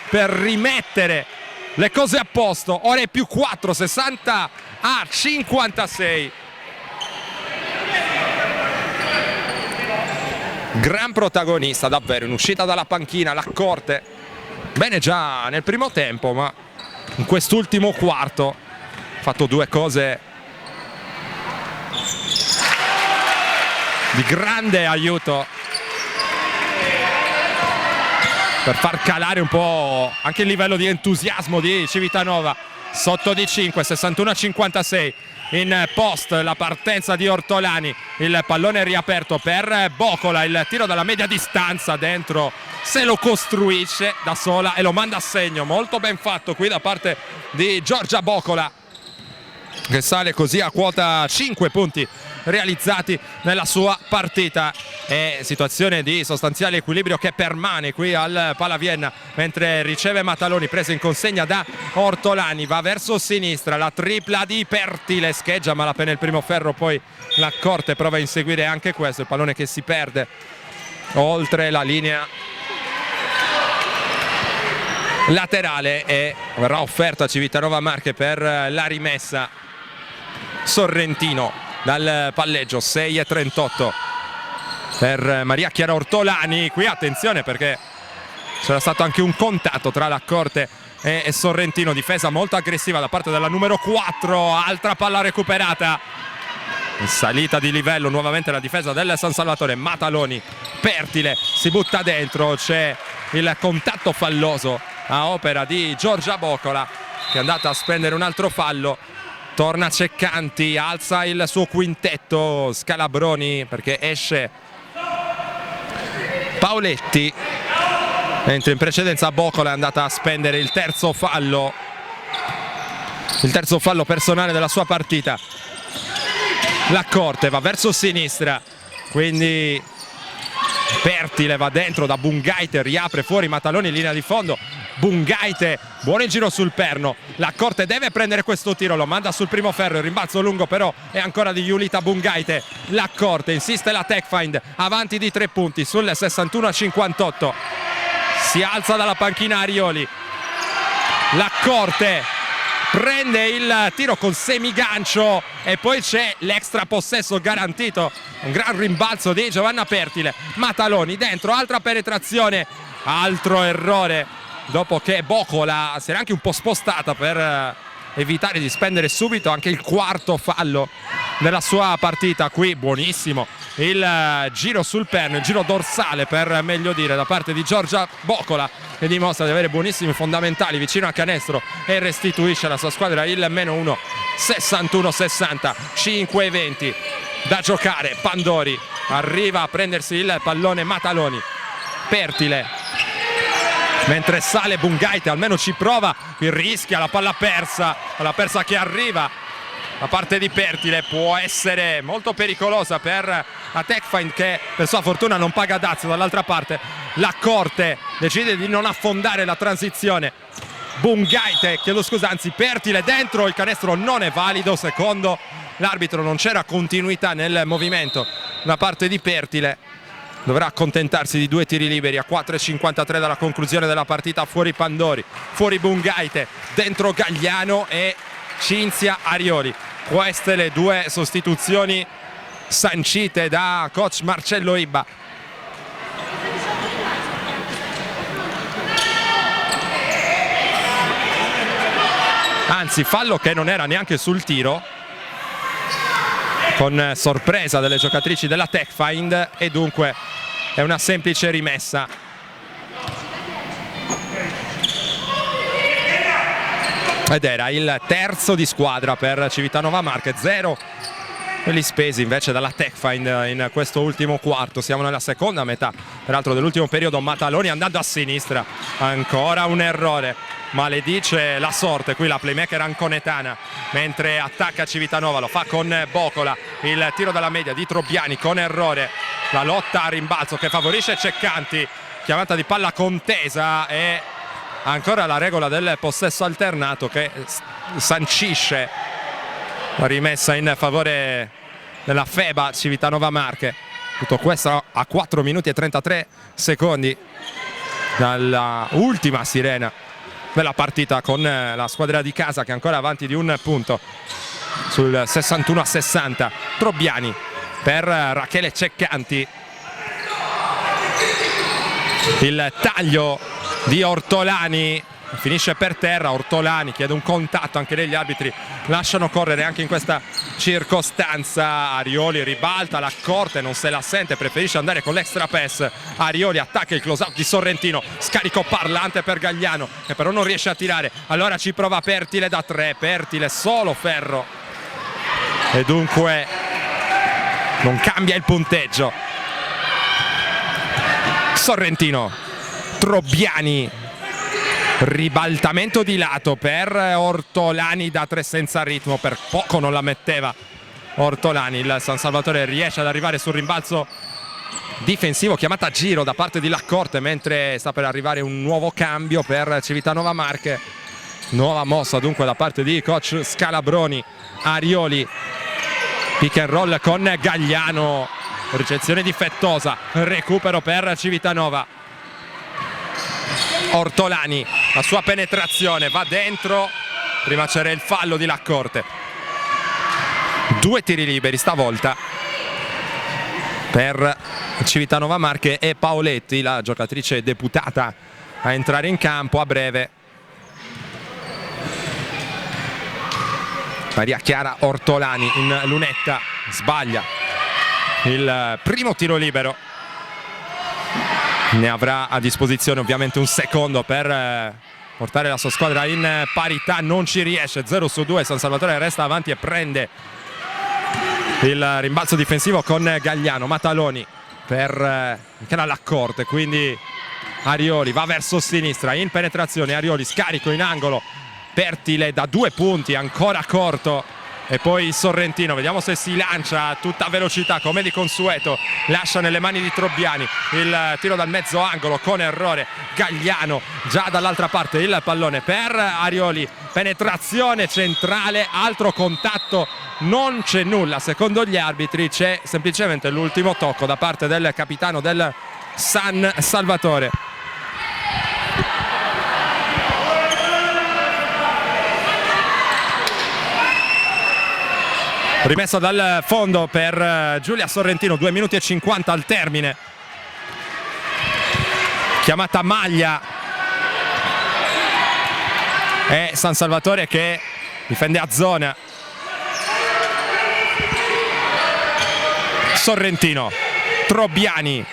per rimettere le cose a posto. Ora è più 4, 60-56. Gran protagonista davvero in uscita dalla panchina L'accorte. Bene già nel primo tempo, ma in quest'ultimo quarto ha fatto 2 cose di grande aiuto per far calare un po' anche il livello di entusiasmo di Civitanova. Sotto di 5, 61-56. In post la partenza di Ortolani, il pallone riaperto per Bocola, il tiro dalla media distanza dentro, se lo costruisce da sola e lo manda a segno. Molto ben fatto qui da parte di Giorgia Bocola, che sale così a quota 5 punti realizzati nella sua partita. È situazione di sostanziale equilibrio che permane qui al Palavienna, mentre riceve Mataloni, presa in consegna da Ortolani, va verso sinistra, la tripla di Pertile, scheggia malapena il primo ferro, poi L'accorte prova a inseguire anche questo, il pallone che si perde oltre la linea laterale e verrà offerta a Civitanova Marche per la rimessa. Sorrentino dal palleggio, 6-38 per Maria Chiara Ortolani. Qui attenzione perché c'era stato anche un contatto tra L'accorte e Sorrentino, difesa molto aggressiva da parte della numero 4, altra palla recuperata, salita di livello nuovamente la difesa del San Salvatore. Mataloni, Pertile si butta dentro, c'è il contatto falloso a opera di Giorgia Bocola, che è andata a spendere un altro fallo. Torna Ceccanti, alza il suo quintetto Scalabroni perché esce Paoletti, mentre in precedenza Bocola è andata a spendere il terzo fallo personale della sua partita. L'accorte va verso sinistra, quindi Pertile va dentro da Bungaite, riapre fuori Mataloni in linea di fondo. Bungaite, buono il giro sul perno, L'accorte deve prendere questo tiro, lo manda sul primo ferro, il rimbalzo lungo però è ancora di Julita Bungaite. L'accorte, insiste la Techfind, avanti di 3 punti sul 61-58, si alza dalla panchina Arioli. L'accorte prende il tiro con semigancio e poi c'è l'extra possesso garantito, un gran rimbalzo di Giovanna Pertile. Mataloni dentro, altra penetrazione, altro errore dopo che Bocola si era anche un po' spostata per evitare di spendere subito anche il quarto fallo della sua partita. Qui buonissimo il giro sul perno, il giro dorsale per meglio dire, da parte di Giorgia Bocola, che dimostra di avere buonissimi fondamentali vicino a canestro e restituisce alla sua squadra il -1. 61-60, 5-20 da giocare. Pandori arriva a prendersi il pallone Mataloni. Pertile, mentre sale Bungaite, almeno ci prova, qui rischia la palla persa che arriva da parte di Pertile, può essere molto pericolosa per la Techfind, che per sua fortuna non paga dazio. Dall'altra parte L'accorte decide di non affondare la transizione. Bungaite, chiedo scusa, anzi Pertile dentro, il canestro non è valido, secondo l'arbitro non c'era continuità nel movimento da parte di Pertile. Dovrà accontentarsi di 2 tiri liberi a 4:53 dalla conclusione della partita. Fuori Pandori, fuori Bungaite, dentro Gagliano e Cinzia Arioli. Queste le 2 sostituzioni sancite da coach Marcello Ibba. Anzi, fallo che non era neanche sul tiro, con sorpresa delle giocatrici della Techfind, e dunque è una semplice rimessa. Ed era il terzo di squadra per Civitanova Marche, 0 quelli spesi invece dalla Techfind in questo ultimo quarto. Siamo nella seconda metà peraltro dell'ultimo periodo. Mataloni andando a sinistra, ancora un errore maledice la sorte qui la playmaker anconetana, mentre attacca Civitanova, lo fa con Bocola, il tiro dalla media di Trobbiani con errore, la lotta a rimbalzo che favorisce Ceccanti, chiamata di palla contesa e ancora la regola del possesso alternato che sancisce la rimessa in favore della FEBA Civitanova Marche. Tutto questo a 4 minuti e 33 secondi dalla ultima sirena della partita, con la squadra di casa che è ancora avanti di un punto sul 61-60. Trobbiani per Rachele Ceccanti, il taglio di Ortolani finisce per terra, Ortolani chiede un contatto, anche lì gli arbitri lasciano correre anche in questa circostanza. Arioli ribalta la corte, non se la sente, preferisce andare con l'extra pass. Arioli attacca il close out di Sorrentino, scarico parlante per Gagliano che però non riesce a tirare, allora ci prova Pertile da 3, Pertile solo ferro e dunque non cambia il punteggio. Sorrentino, Trobbiani, ribaltamento di lato per Ortolani da 3 senza ritmo, per poco non la metteva Ortolani. Il San Salvatore riesce ad arrivare sul rimbalzo difensivo, chiamata a giro da parte di Laccorte, mentre sta per arrivare un nuovo cambio per Civitanova Marche. Nuova mossa dunque da parte di coach Scalabroni. Arioli, pick and roll con Gagliano, ricezione difettosa, recupero per Civitanova. Ortolani, la sua penetrazione va dentro, prima c'era il fallo di Laccorte. 2 tiri liberi stavolta per Civitanova Marche e Paoletti, la giocatrice deputata a entrare in campo a breve. Maria Chiara Ortolani in lunetta, sbaglia il primo tiro libero. Ne avrà a disposizione ovviamente un secondo per portare la sua squadra in parità, non ci riesce, 0-2, San Salvatore resta avanti e prende il rimbalzo difensivo con Gagliano. Mataloni per Michela Laccorte, quindi Arioli va verso sinistra in penetrazione, Arioli scarico in angolo, Pertile da 2 punti, ancora corto. E poi Sorrentino, vediamo se si lancia a tutta velocità come di consueto, lascia nelle mani di Trobbiani il tiro dal mezzo angolo con errore. Gagliano già dall'altra parte, il pallone per Arioli, penetrazione centrale, altro contatto, non c'è nulla secondo gli arbitri, c'è semplicemente l'ultimo tocco da parte del capitano del San Salvatore. Rimessa dal fondo per Giulia Sorrentino, 2 minuti e 50 al termine. Chiamata maglia. È San Salvatore che difende a zona. Sorrentino, Trobbiani.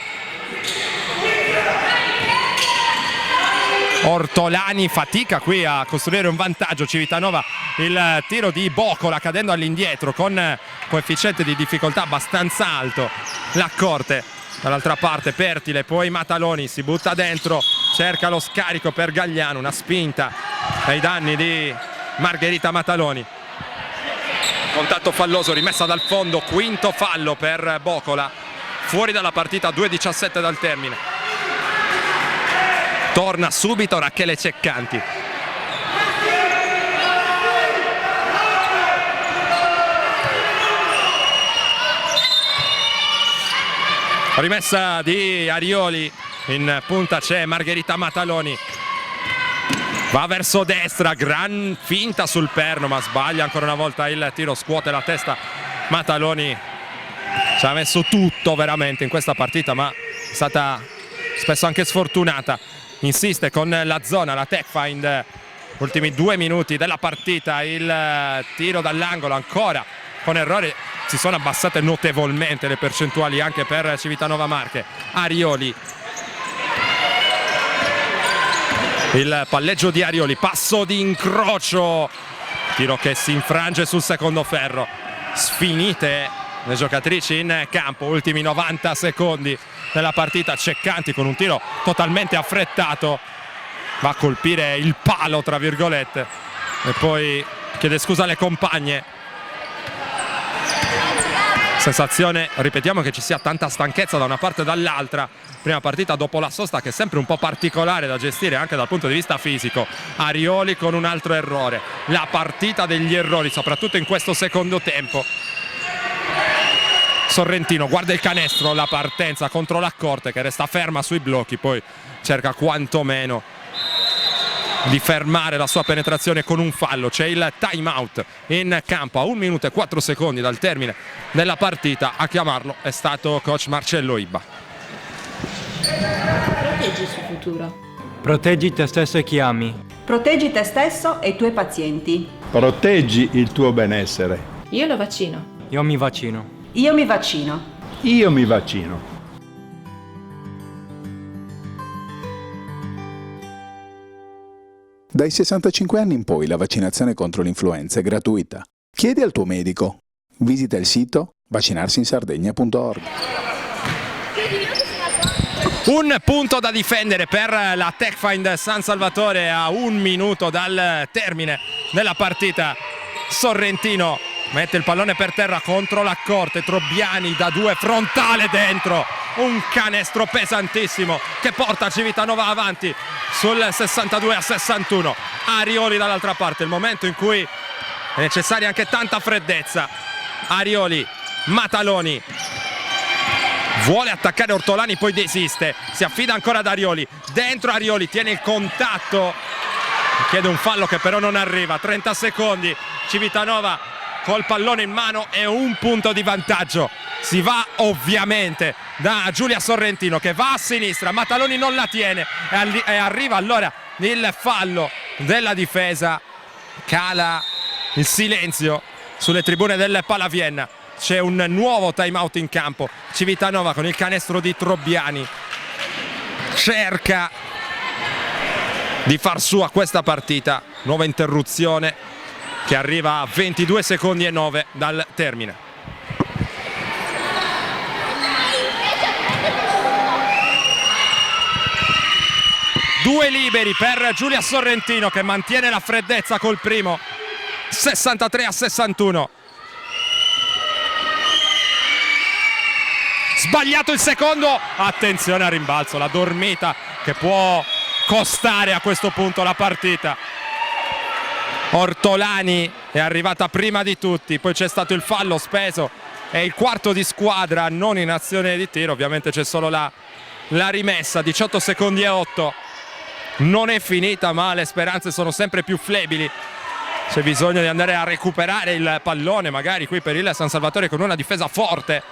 Ortolani fatica qui a costruire un vantaggio. Civitanova, il tiro di Bocola cadendo all'indietro con coefficiente di difficoltà abbastanza alto. Laccorte dall'altra parte, Pertile, poi Mataloni si butta dentro, cerca lo scarico per Gagliano, una spinta ai danni di Margherita Mataloni. Contatto falloso, rimessa dal fondo, quinto fallo per Bocola, fuori dalla partita, 2:17 dal termine. Torna subito Rachele Ceccanti. Rimessa di Arioli, in punta c'è Margherita Mataloni. Va verso destra, gran finta sul perno ma sbaglia ancora una volta il tiro, scuote la testa Mataloni. Ci ha messo tutto veramente in questa partita ma è stata spesso anche sfortunata. Insiste con la zona, la tech find, ultimi 2 minuti della partita, il tiro dall'angolo ancora con errore, si sono abbassate notevolmente le percentuali anche per Civitanova Marche. Arioli, il palleggio di Arioli, passo di incrocio, tiro che si infrange sul secondo ferro. Sfinite le giocatrici in campo, ultimi 90 secondi della partita. Ceccanti con un tiro totalmente affrettato, va a colpire il palo tra virgolette e poi chiede scusa alle compagne. Sensazione, ripetiamo, che ci sia tanta stanchezza da una parte e dall'altra. Prima partita dopo la sosta che è sempre un po' particolare da gestire anche dal punto di vista fisico. Arioli con un altro errore, la partita degli errori soprattutto in questo secondo tempo. Sorrentino guarda il canestro, la partenza contro la Corte che resta ferma sui blocchi, poi cerca quantomeno di fermare la sua penetrazione con un fallo. C'è il time out in campo a 1 minuto e 4 secondi dal termine della partita. A chiamarlo è stato coach Marcello Ibba. Proteggi il suo futuro. Proteggi te stesso e chi ami. Proteggi te stesso e i tuoi pazienti. Proteggi il tuo benessere. Io lo vaccino. Io mi vaccino. Io mi vaccino. Io mi vaccino. Dai 65 anni in poi la vaccinazione contro l'influenza è gratuita. Chiedi al tuo medico. Visita il sito vaccinarsinsardegna.org. Un punto da difendere per la TechFind San Salvatore a 1 minuto dal termine della partita. Sorrentino mette il pallone per terra contro la Corte, Trobbiani da 2, frontale dentro, un canestro pesantissimo che porta Civitanova avanti sul 62-61. Arioli dall'altra parte, il momento in cui è necessaria anche tanta freddezza. Arioli, Mataloni vuole attaccare Ortolani, poi desiste, si affida ancora ad Arioli, dentro Arioli tiene il contatto, chiede un fallo che però non arriva. 30 secondi, Civitanova col pallone in mano e 1 punto di vantaggio. Si va ovviamente da Giulia Sorrentino che va a sinistra, Mataloni non la tiene e arriva allora il fallo della difesa. Cala il silenzio sulle tribune del Palavienna. C'è un nuovo time out in campo. Civitanova con il canestro di Trobbiani cerca di far sua questa partita. Nuova interruzione che arriva a 22 secondi e 9 dal termine. Due liberi per Giulia Sorrentino che mantiene la freddezza col primo. 63-61. Sbagliato il secondo, attenzione al rimbalzo, la dormita che può costare a questo punto la partita. Ortolani è arrivata prima di tutti, poi c'è stato il fallo speso e il quarto di squadra non in azione di tiro, ovviamente c'è solo la rimessa. 18 secondi e 8, non è finita ma le speranze sono sempre più flebili. C'è bisogno di andare a recuperare il pallone magari qui per il San Salvatore con una difesa forte,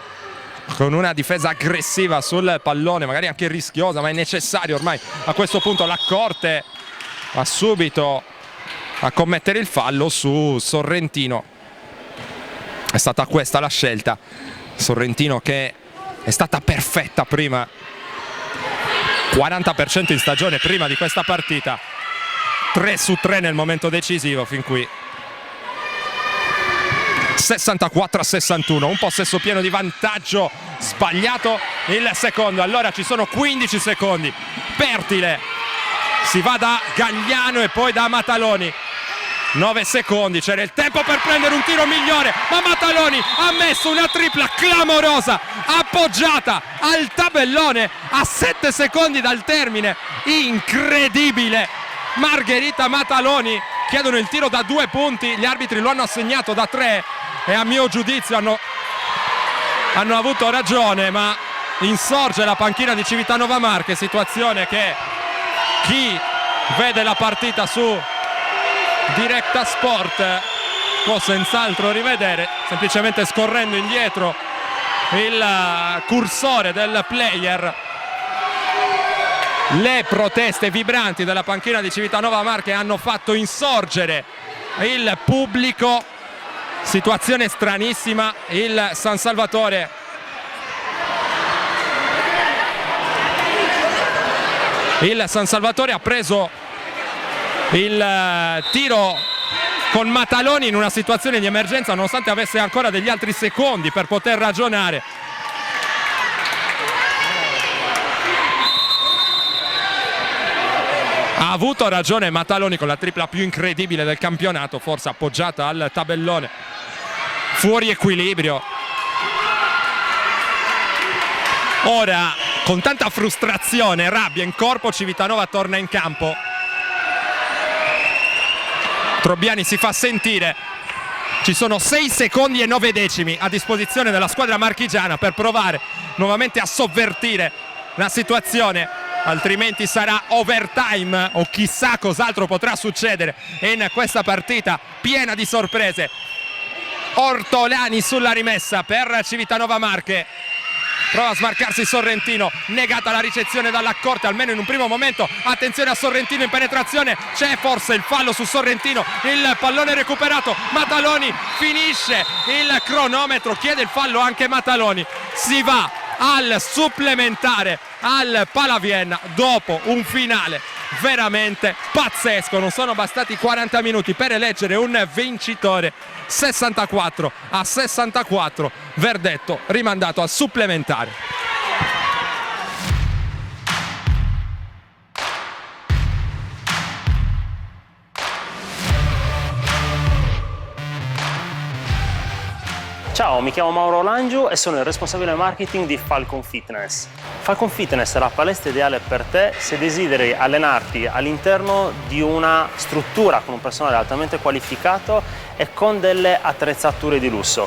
con una difesa aggressiva sul pallone, magari anche rischiosa, ma è necessario ormai a questo punto. La Corte va subito a commettere il fallo su Sorrentino. È stata questa la scelta. Sorrentino che è stata perfetta prima, 40% in stagione prima di questa partita, 3 su 3 nel momento decisivo fin qui. 64-61, un possesso pieno di vantaggio, sbagliato il secondo, allora ci sono 15 secondi. Pertile, si va da Gagliano e poi da Mataloni. 9 secondi, c'era il tempo per prendere un tiro migliore, ma Mataloni ha messo una tripla clamorosa, appoggiata al tabellone a 7 secondi dal termine, incredibile. Margherita Mataloni, chiedono il tiro da 2 punti, gli arbitri lo hanno assegnato da 3 e a mio giudizio hanno avuto ragione, ma insorge la panchina di Civitanova Marche, situazione che chi vede la partita su Directa Sport può senz'altro rivedere, semplicemente scorrendo indietro il cursore del player. Le proteste vibranti della panchina di Civitanova Marche hanno fatto insorgere il pubblico, situazione stranissima. Il San Salvatore ha preso il tiro con Mataloni in una situazione di emergenza, nonostante avesse ancora degli altri secondi per poter ragionare. Ha avuto ragione Mataloni con la tripla più incredibile del campionato, forse appoggiata al tabellone, fuori equilibrio. Ora, con tanta frustrazione, rabbia in corpo, Civitanova torna in campo. Trobiani si fa sentire. Ci sono 6 secondi e 9 decimi a disposizione della squadra marchigiana per provare nuovamente a sovvertire la situazione, altrimenti sarà overtime o chissà cos'altro potrà succedere in questa partita piena di sorprese. Ortolani sulla rimessa per Civitanova Marche. Prova a smarcarsi Sorrentino, negata la ricezione dalla Corte, almeno in un primo momento. Attenzione a Sorrentino in penetrazione, c'è forse il fallo su Sorrentino, il pallone recuperato, Mataloni finisce il cronometro, chiede il fallo anche Mataloni. Si va al supplementare al Palaviena dopo un finale veramente pazzesco. Non sono bastati 40 minuti per eleggere un vincitore. 64-64, verdetto rimandato al supplementare. Ciao, mi chiamo Mauro Langiu e sono il responsabile marketing di Falcon Fitness. Falcon Fitness è la palestra ideale per te se desideri allenarti all'interno di una struttura con un personale altamente qualificato e con delle attrezzature di lusso.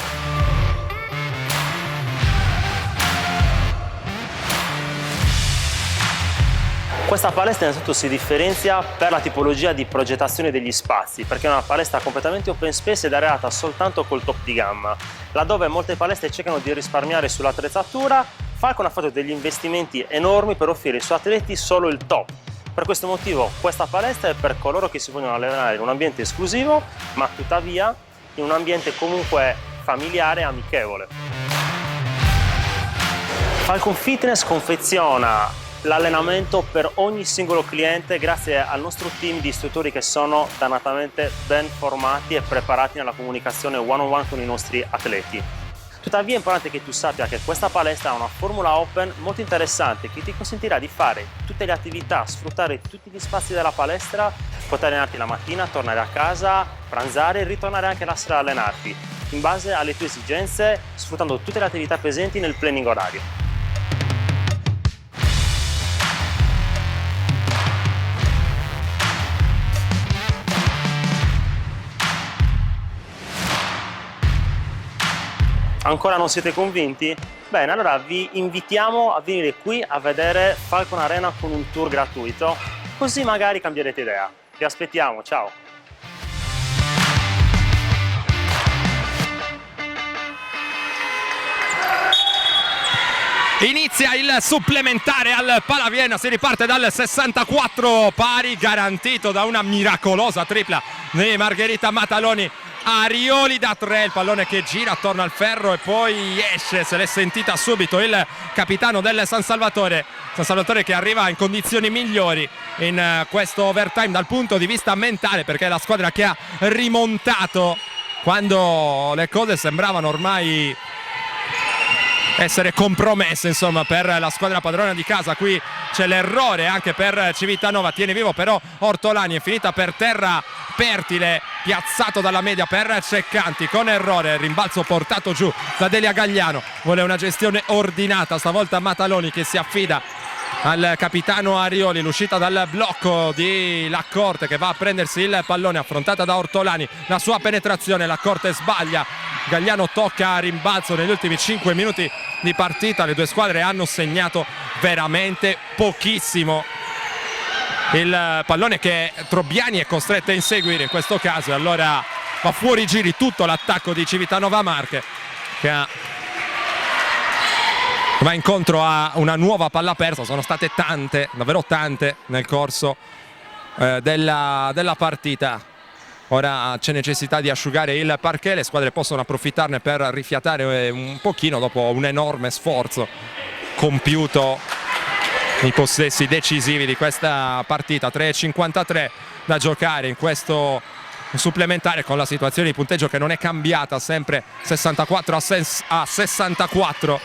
Questa palestra innanzitutto si differenzia per la tipologia di progettazione degli spazi, perché è una palestra completamente open space ed areata soltanto col top di gamma. Laddove molte palestre cercano di risparmiare sull'attrezzatura, Falcon ha fatto degli investimenti enormi per offrire ai suoi atleti solo il top. Per questo motivo questa palestra è per coloro che si vogliono allenare in un ambiente esclusivo, ma tuttavia in un ambiente comunque familiare e amichevole. Falcon Fitness confeziona l'allenamento per ogni singolo cliente grazie al nostro team di istruttori che sono dannatamente ben formati e preparati nella comunicazione one-on-one con i nostri atleti. Tuttavia è importante che tu sappia che questa palestra ha una formula open molto interessante che ti consentirà di fare tutte le attività, sfruttare tutti gli spazi della palestra, poter allenarti la mattina, tornare a casa, pranzare e ritornare anche la sera a allenarti, in base alle tue esigenze, sfruttando tutte le attività presenti nel planning orario. Ancora non siete convinti? Bene, allora vi invitiamo a venire qui a vedere Falcon Arena con un tour gratuito, così magari cambierete idea. Vi aspettiamo, ciao! Inizia il supplementare al Palaviena, si riparte dal 64 pari, garantito da una miracolosa tripla di Margherita Mataloni. Arioli da 3, il pallone che gira attorno al ferro e poi esce, se l'è sentita subito il capitano del San Salvatore che arriva in condizioni migliori in questo overtime dal punto di vista mentale, perché è la squadra che ha rimontato quando le cose sembravano ormai essere compromesse, insomma, per la squadra padrona di casa. Qui c'è l'errore anche per Civitanova, tiene vivo però Ortolani, è finita per terra Pertile, piazzato dalla media per Ceccanti con errore, rimbalzo portato giù da Delia Gagliano. Vuole una gestione ordinata stavolta Mataloni, che si affida al capitano Arioli. L'uscita dal blocco di Laccorte che va a prendersi il pallone, affrontata da Ortolani, la sua penetrazione, Laccorte sbaglia, Gagliano tocca a rimbalzo. Negli ultimi 5 minuti di partita le due squadre hanno segnato veramente pochissimo. Il pallone che Trobiani è costretto a inseguire in questo caso, e allora va fuori giri tutto l'attacco di Civitanova Marche, che va incontro a una nuova palla persa. Sono state tante, davvero tante nel corso della partita. Ora c'è necessità di asciugare il parquet, le squadre possono approfittarne per rifiatare un pochino dopo un enorme sforzo compiuto nei possessi decisivi di questa partita. 3,53 da giocare in questo supplementare, con la situazione di punteggio che non è cambiata, sempre 64 a 64.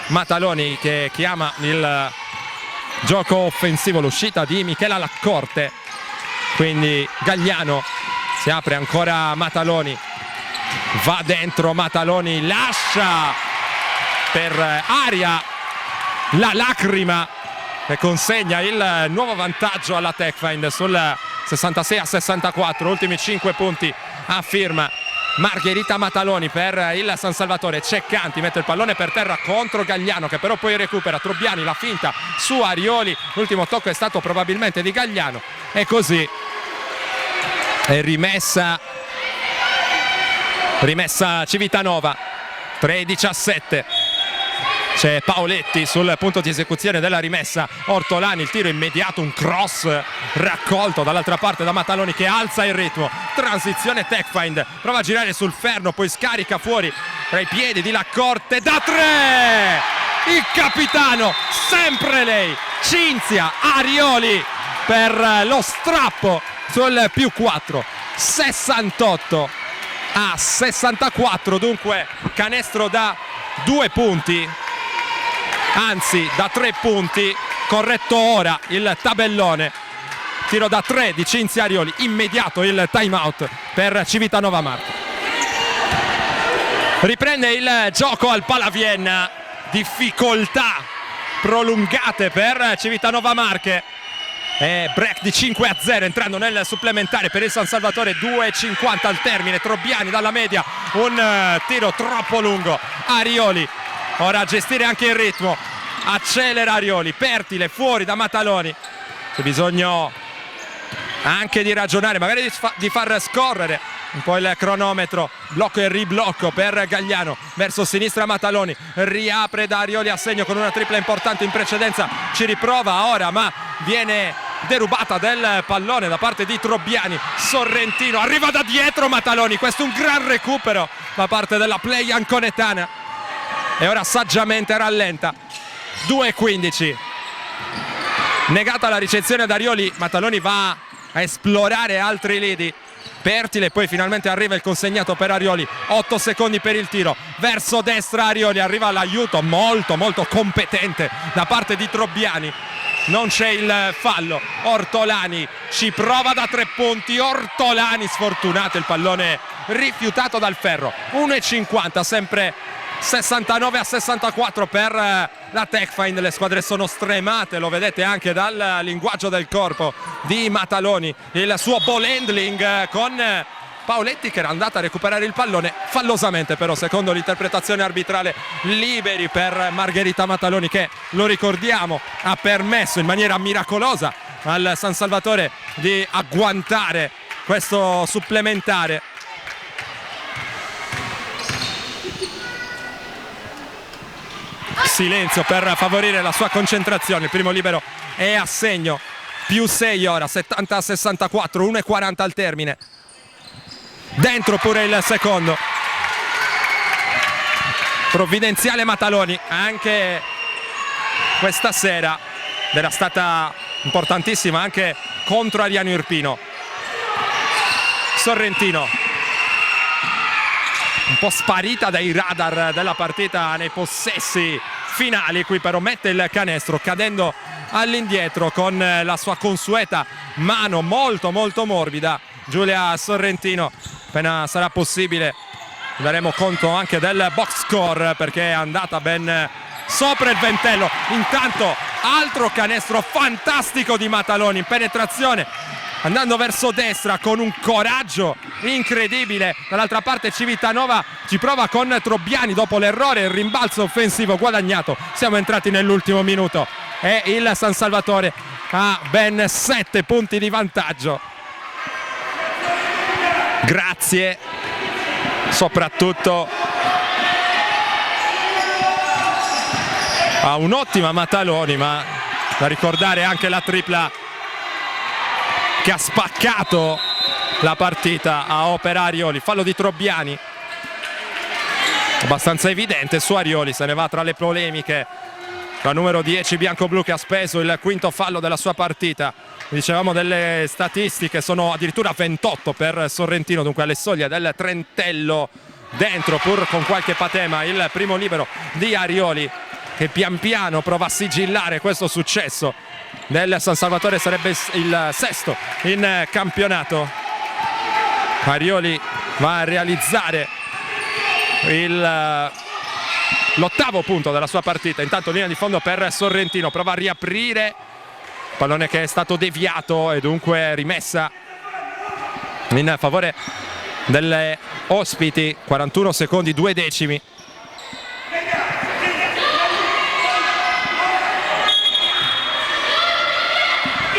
Mataloni che chiama il gioco offensivo, l'uscita di Michela Laccorte quindi Gagliano, si apre ancora Mataloni, va dentro Mataloni, lascia per Aria la lacrima che consegna il nuovo vantaggio alla Techfind sul 66-64, ultimi 5 punti a firma Margherita Mataloni per il San Salvatore. Ceccanti mette il pallone per terra contro Gagliano, che però poi recupera. Trobbiani, la finta su Arioli, l'ultimo tocco è stato probabilmente di Gagliano, e così è rimessa Civitanova. 3-17. C'è Paoletti sul punto di esecuzione della rimessa. Ortolani, il tiro immediato, un cross raccolto dall'altra parte da Mataloni che alza il ritmo. Transizione Techfind, prova a girare sul ferro, poi scarica fuori tra i piedi di Lacorte da 3. Il capitano, sempre lei, Cinzia Arioli, per lo strappo sul +4. 68-64, dunque canestro da 2 punti, anzi da 3 punti, corretto ora il tabellone. Tiro da 3 di Cinzia Arioli, immediato il time out per Civitanova Marche. Riprende il gioco al Palavienna, difficoltà prolungate per Civitanova Marche. E break di 5-0 entrando nel supplementare per il San Salvatore. 2:50 al termine. Trobbiani dalla media, un tiro troppo lungo. Arioli ora a gestire anche il ritmo, accelera Arioli, Pertile fuori da Mataloni. C'è bisogno anche di ragionare, magari di far scorrere un po' il cronometro. Blocco e riblocco per Gagliano, verso sinistra Mataloni, riapre da Arioli a segno con una tripla importante in precedenza. Ci riprova ora, ma viene derubata del pallone da parte di Trobbiani. Sorrentino arriva da dietro Mataloni, questo è un gran recupero da parte della play anconetana, e ora saggiamente rallenta. 2:15, negata la ricezione da Arioli. Mataloni va a esplorare altri lidi. Pertile, poi finalmente arriva il consegnato per Arioli. 8 secondi per il tiro verso destra. Arioli, arriva l'aiuto molto competente da parte di Trobbiani. Non c'è il fallo. Ortolani ci prova da 3 punti. Ortolani sfortunato, il pallone rifiutato dal ferro. 1:50, sempre 69-64 per la Techfind. Le squadre sono stremate, lo vedete anche dal linguaggio del corpo di Mataloni, il suo ball handling con Paoletti che era andata a recuperare il pallone fallosamente, però secondo l'interpretazione arbitrale liberi per Margherita Mataloni, che, lo ricordiamo, ha permesso in maniera miracolosa al San Salvatore di agguantare questo supplementare. Silenzio per favorire la sua concentrazione. Il primo libero è a segno. +6 ora, 70-64, 1:40 al termine. Dentro pure il secondo. Provvidenziale Mataloni anche questa sera, era stata importantissima anche contro Ariano Irpino. Sorrentino, un po' sparita dai radar della partita nei possessi finali, qui però mette il canestro cadendo all'indietro con la sua consueta mano molto morbida. Giulia Sorrentino, appena sarà possibile daremo conto anche del box score, perché è andata ben sopra il ventello. Intanto altro canestro fantastico di Mataloni in penetrazione, andando verso destra con un coraggio incredibile. Dall'altra parte Civitanova ci prova con Trobbiani dopo l'errore, il rimbalzo offensivo guadagnato. Siamo entrati nell'ultimo minuto e il San Salvatore ha ben 7 punti di vantaggio. Grazie soprattutto a un'ottima Mataloni, ma da ricordare anche la tripla che ha spaccato la partita a opera Arioli. Fallo di Trobbiani abbastanza evidente su Arioli, se ne va tra le polemiche. La numero 10 bianco-blu che ha speso il quinto fallo della sua partita. Dicevamo delle statistiche, sono addirittura 28 per Sorrentino, dunque alle soglie del trentello. Dentro pur con qualche patema il primo libero di Arioli, che pian piano prova a sigillare questo successo del San Salvatore, sarebbe il sesto in campionato. Arioli va a realizzare l'ottavo punto della sua partita. Intanto linea di fondo per Sorrentino, prova a riaprire, pallone che è stato deviato e dunque rimessa in favore delle ospiti. 41 secondi 2 decimi.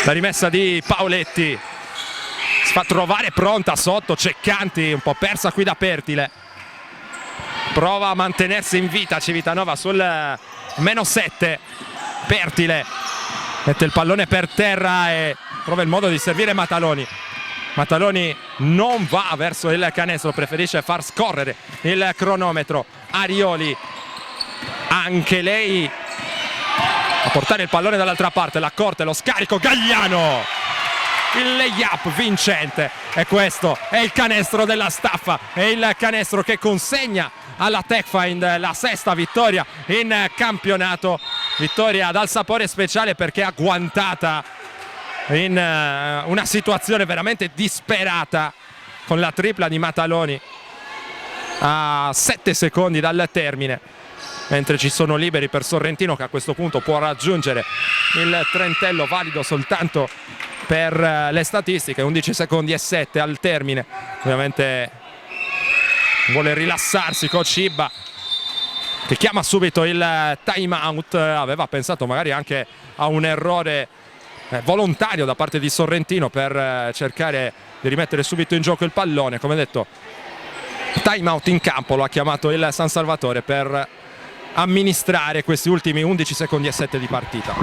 La rimessa di Paoletti, si fa trovare pronta sotto Ceccanti, un po' persa qui da Pertile. Prova a mantenersi in vita Civitanova sul -7. Pertile mette il pallone per terra e trova il modo di servire Mataloni. Mataloni non va verso il canestro, preferisce far scorrere il cronometro. Arioli, anche lei a portare il pallone dall'altra parte, la corte, lo scarico, Gagliano, il layup vincente, e questo è il canestro della Staffa, è il canestro che consegna alla Techfind la sesta vittoria in campionato, vittoria dal sapore speciale perché agguantata in una situazione veramente disperata con la tripla di Mataloni a 7 secondi dal termine, mentre ci sono liberi per Sorrentino, che a questo punto può raggiungere il trentello valido soltanto per le statistiche. 11 secondi e 7 al termine. Ovviamente vuole rilassarsi coach Ibba, che chiama subito il time out. Aveva pensato magari anche a un errore volontario da parte di Sorrentino per cercare di rimettere subito in gioco il pallone. Come detto, time out in campo lo ha chiamato il San Salvatore per amministrare questi ultimi 11 secondi e 7 di partita.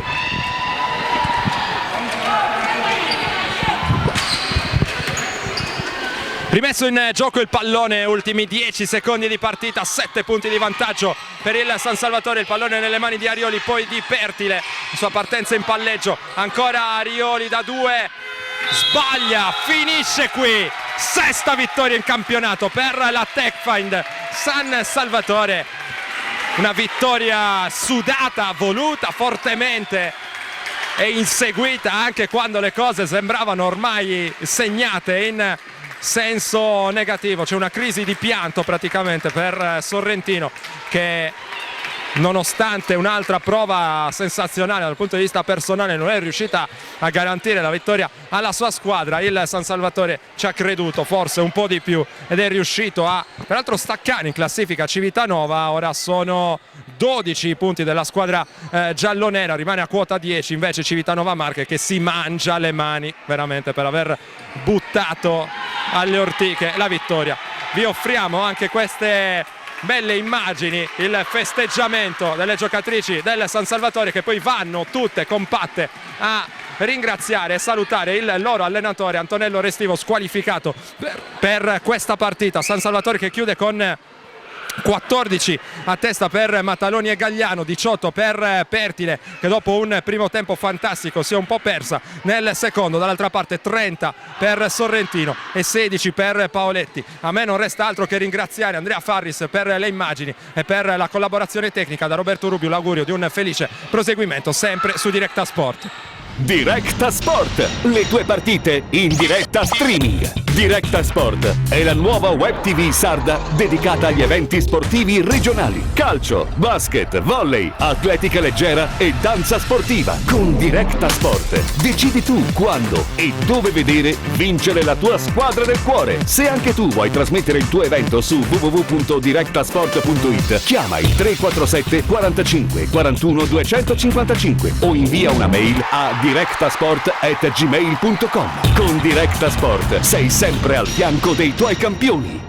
Rimesso in gioco il pallone, ultimi 10 secondi di partita, 7 punti di vantaggio per il San Salvatore. Il pallone nelle mani di Arioli, poi di Pertile, la sua partenza in palleggio, ancora Arioli da 2, sbaglia, finisce qui. Sesta vittoria in campionato per la Techfind San Salvatore. Una vittoria sudata, voluta fortemente e inseguita anche quando le cose sembravano ormai segnate in senso negativo. C'è una crisi di pianto praticamente per Sorrentino, che nonostante un'altra prova sensazionale dal punto di vista personale non è riuscita a garantire la vittoria alla sua squadra. Il San Salvatore ci ha creduto forse un po' di più ed è riuscito a peraltro staccare in classifica Civitanova. Ora sono 12 i punti della squadra giallonera, rimane a quota 10 invece Civitanova Marche, che si mangia le mani veramente per aver buttato alle ortiche la vittoria. Vi offriamo anche queste belle immagini, il festeggiamento delle giocatrici del San Salvatore, che poi vanno tutte compatte a ringraziare e salutare il loro allenatore Antonello Restivo, squalificato per questa partita. San Salvatore che chiude con 14 a testa per Mataloni e Gagliano, 18 per Pertile, che dopo un primo tempo fantastico si è un po' persa nel secondo. Dall'altra parte 30 per Sorrentino e 16 per Paoletti. A me non resta altro che ringraziare Andrea Farris per le immagini e per la collaborazione tecnica. Da Roberto Rubio l'augurio di un felice proseguimento sempre su Directa Sport. Directa Sport, le tue partite in diretta streaming. Directa Sport è la nuova web TV sarda dedicata agli eventi sportivi regionali. Calcio, basket, volley, atletica leggera e danza sportiva. Con Directa Sport decidi tu quando e dove vedere vincere la tua squadra del cuore. Se anche tu vuoi trasmettere il tuo evento su www.directasport.it, chiama il 347 45 41 255 o invia una mail a directasport@gmail.com. Con Directa Sport sei sempre al fianco dei tuoi campioni.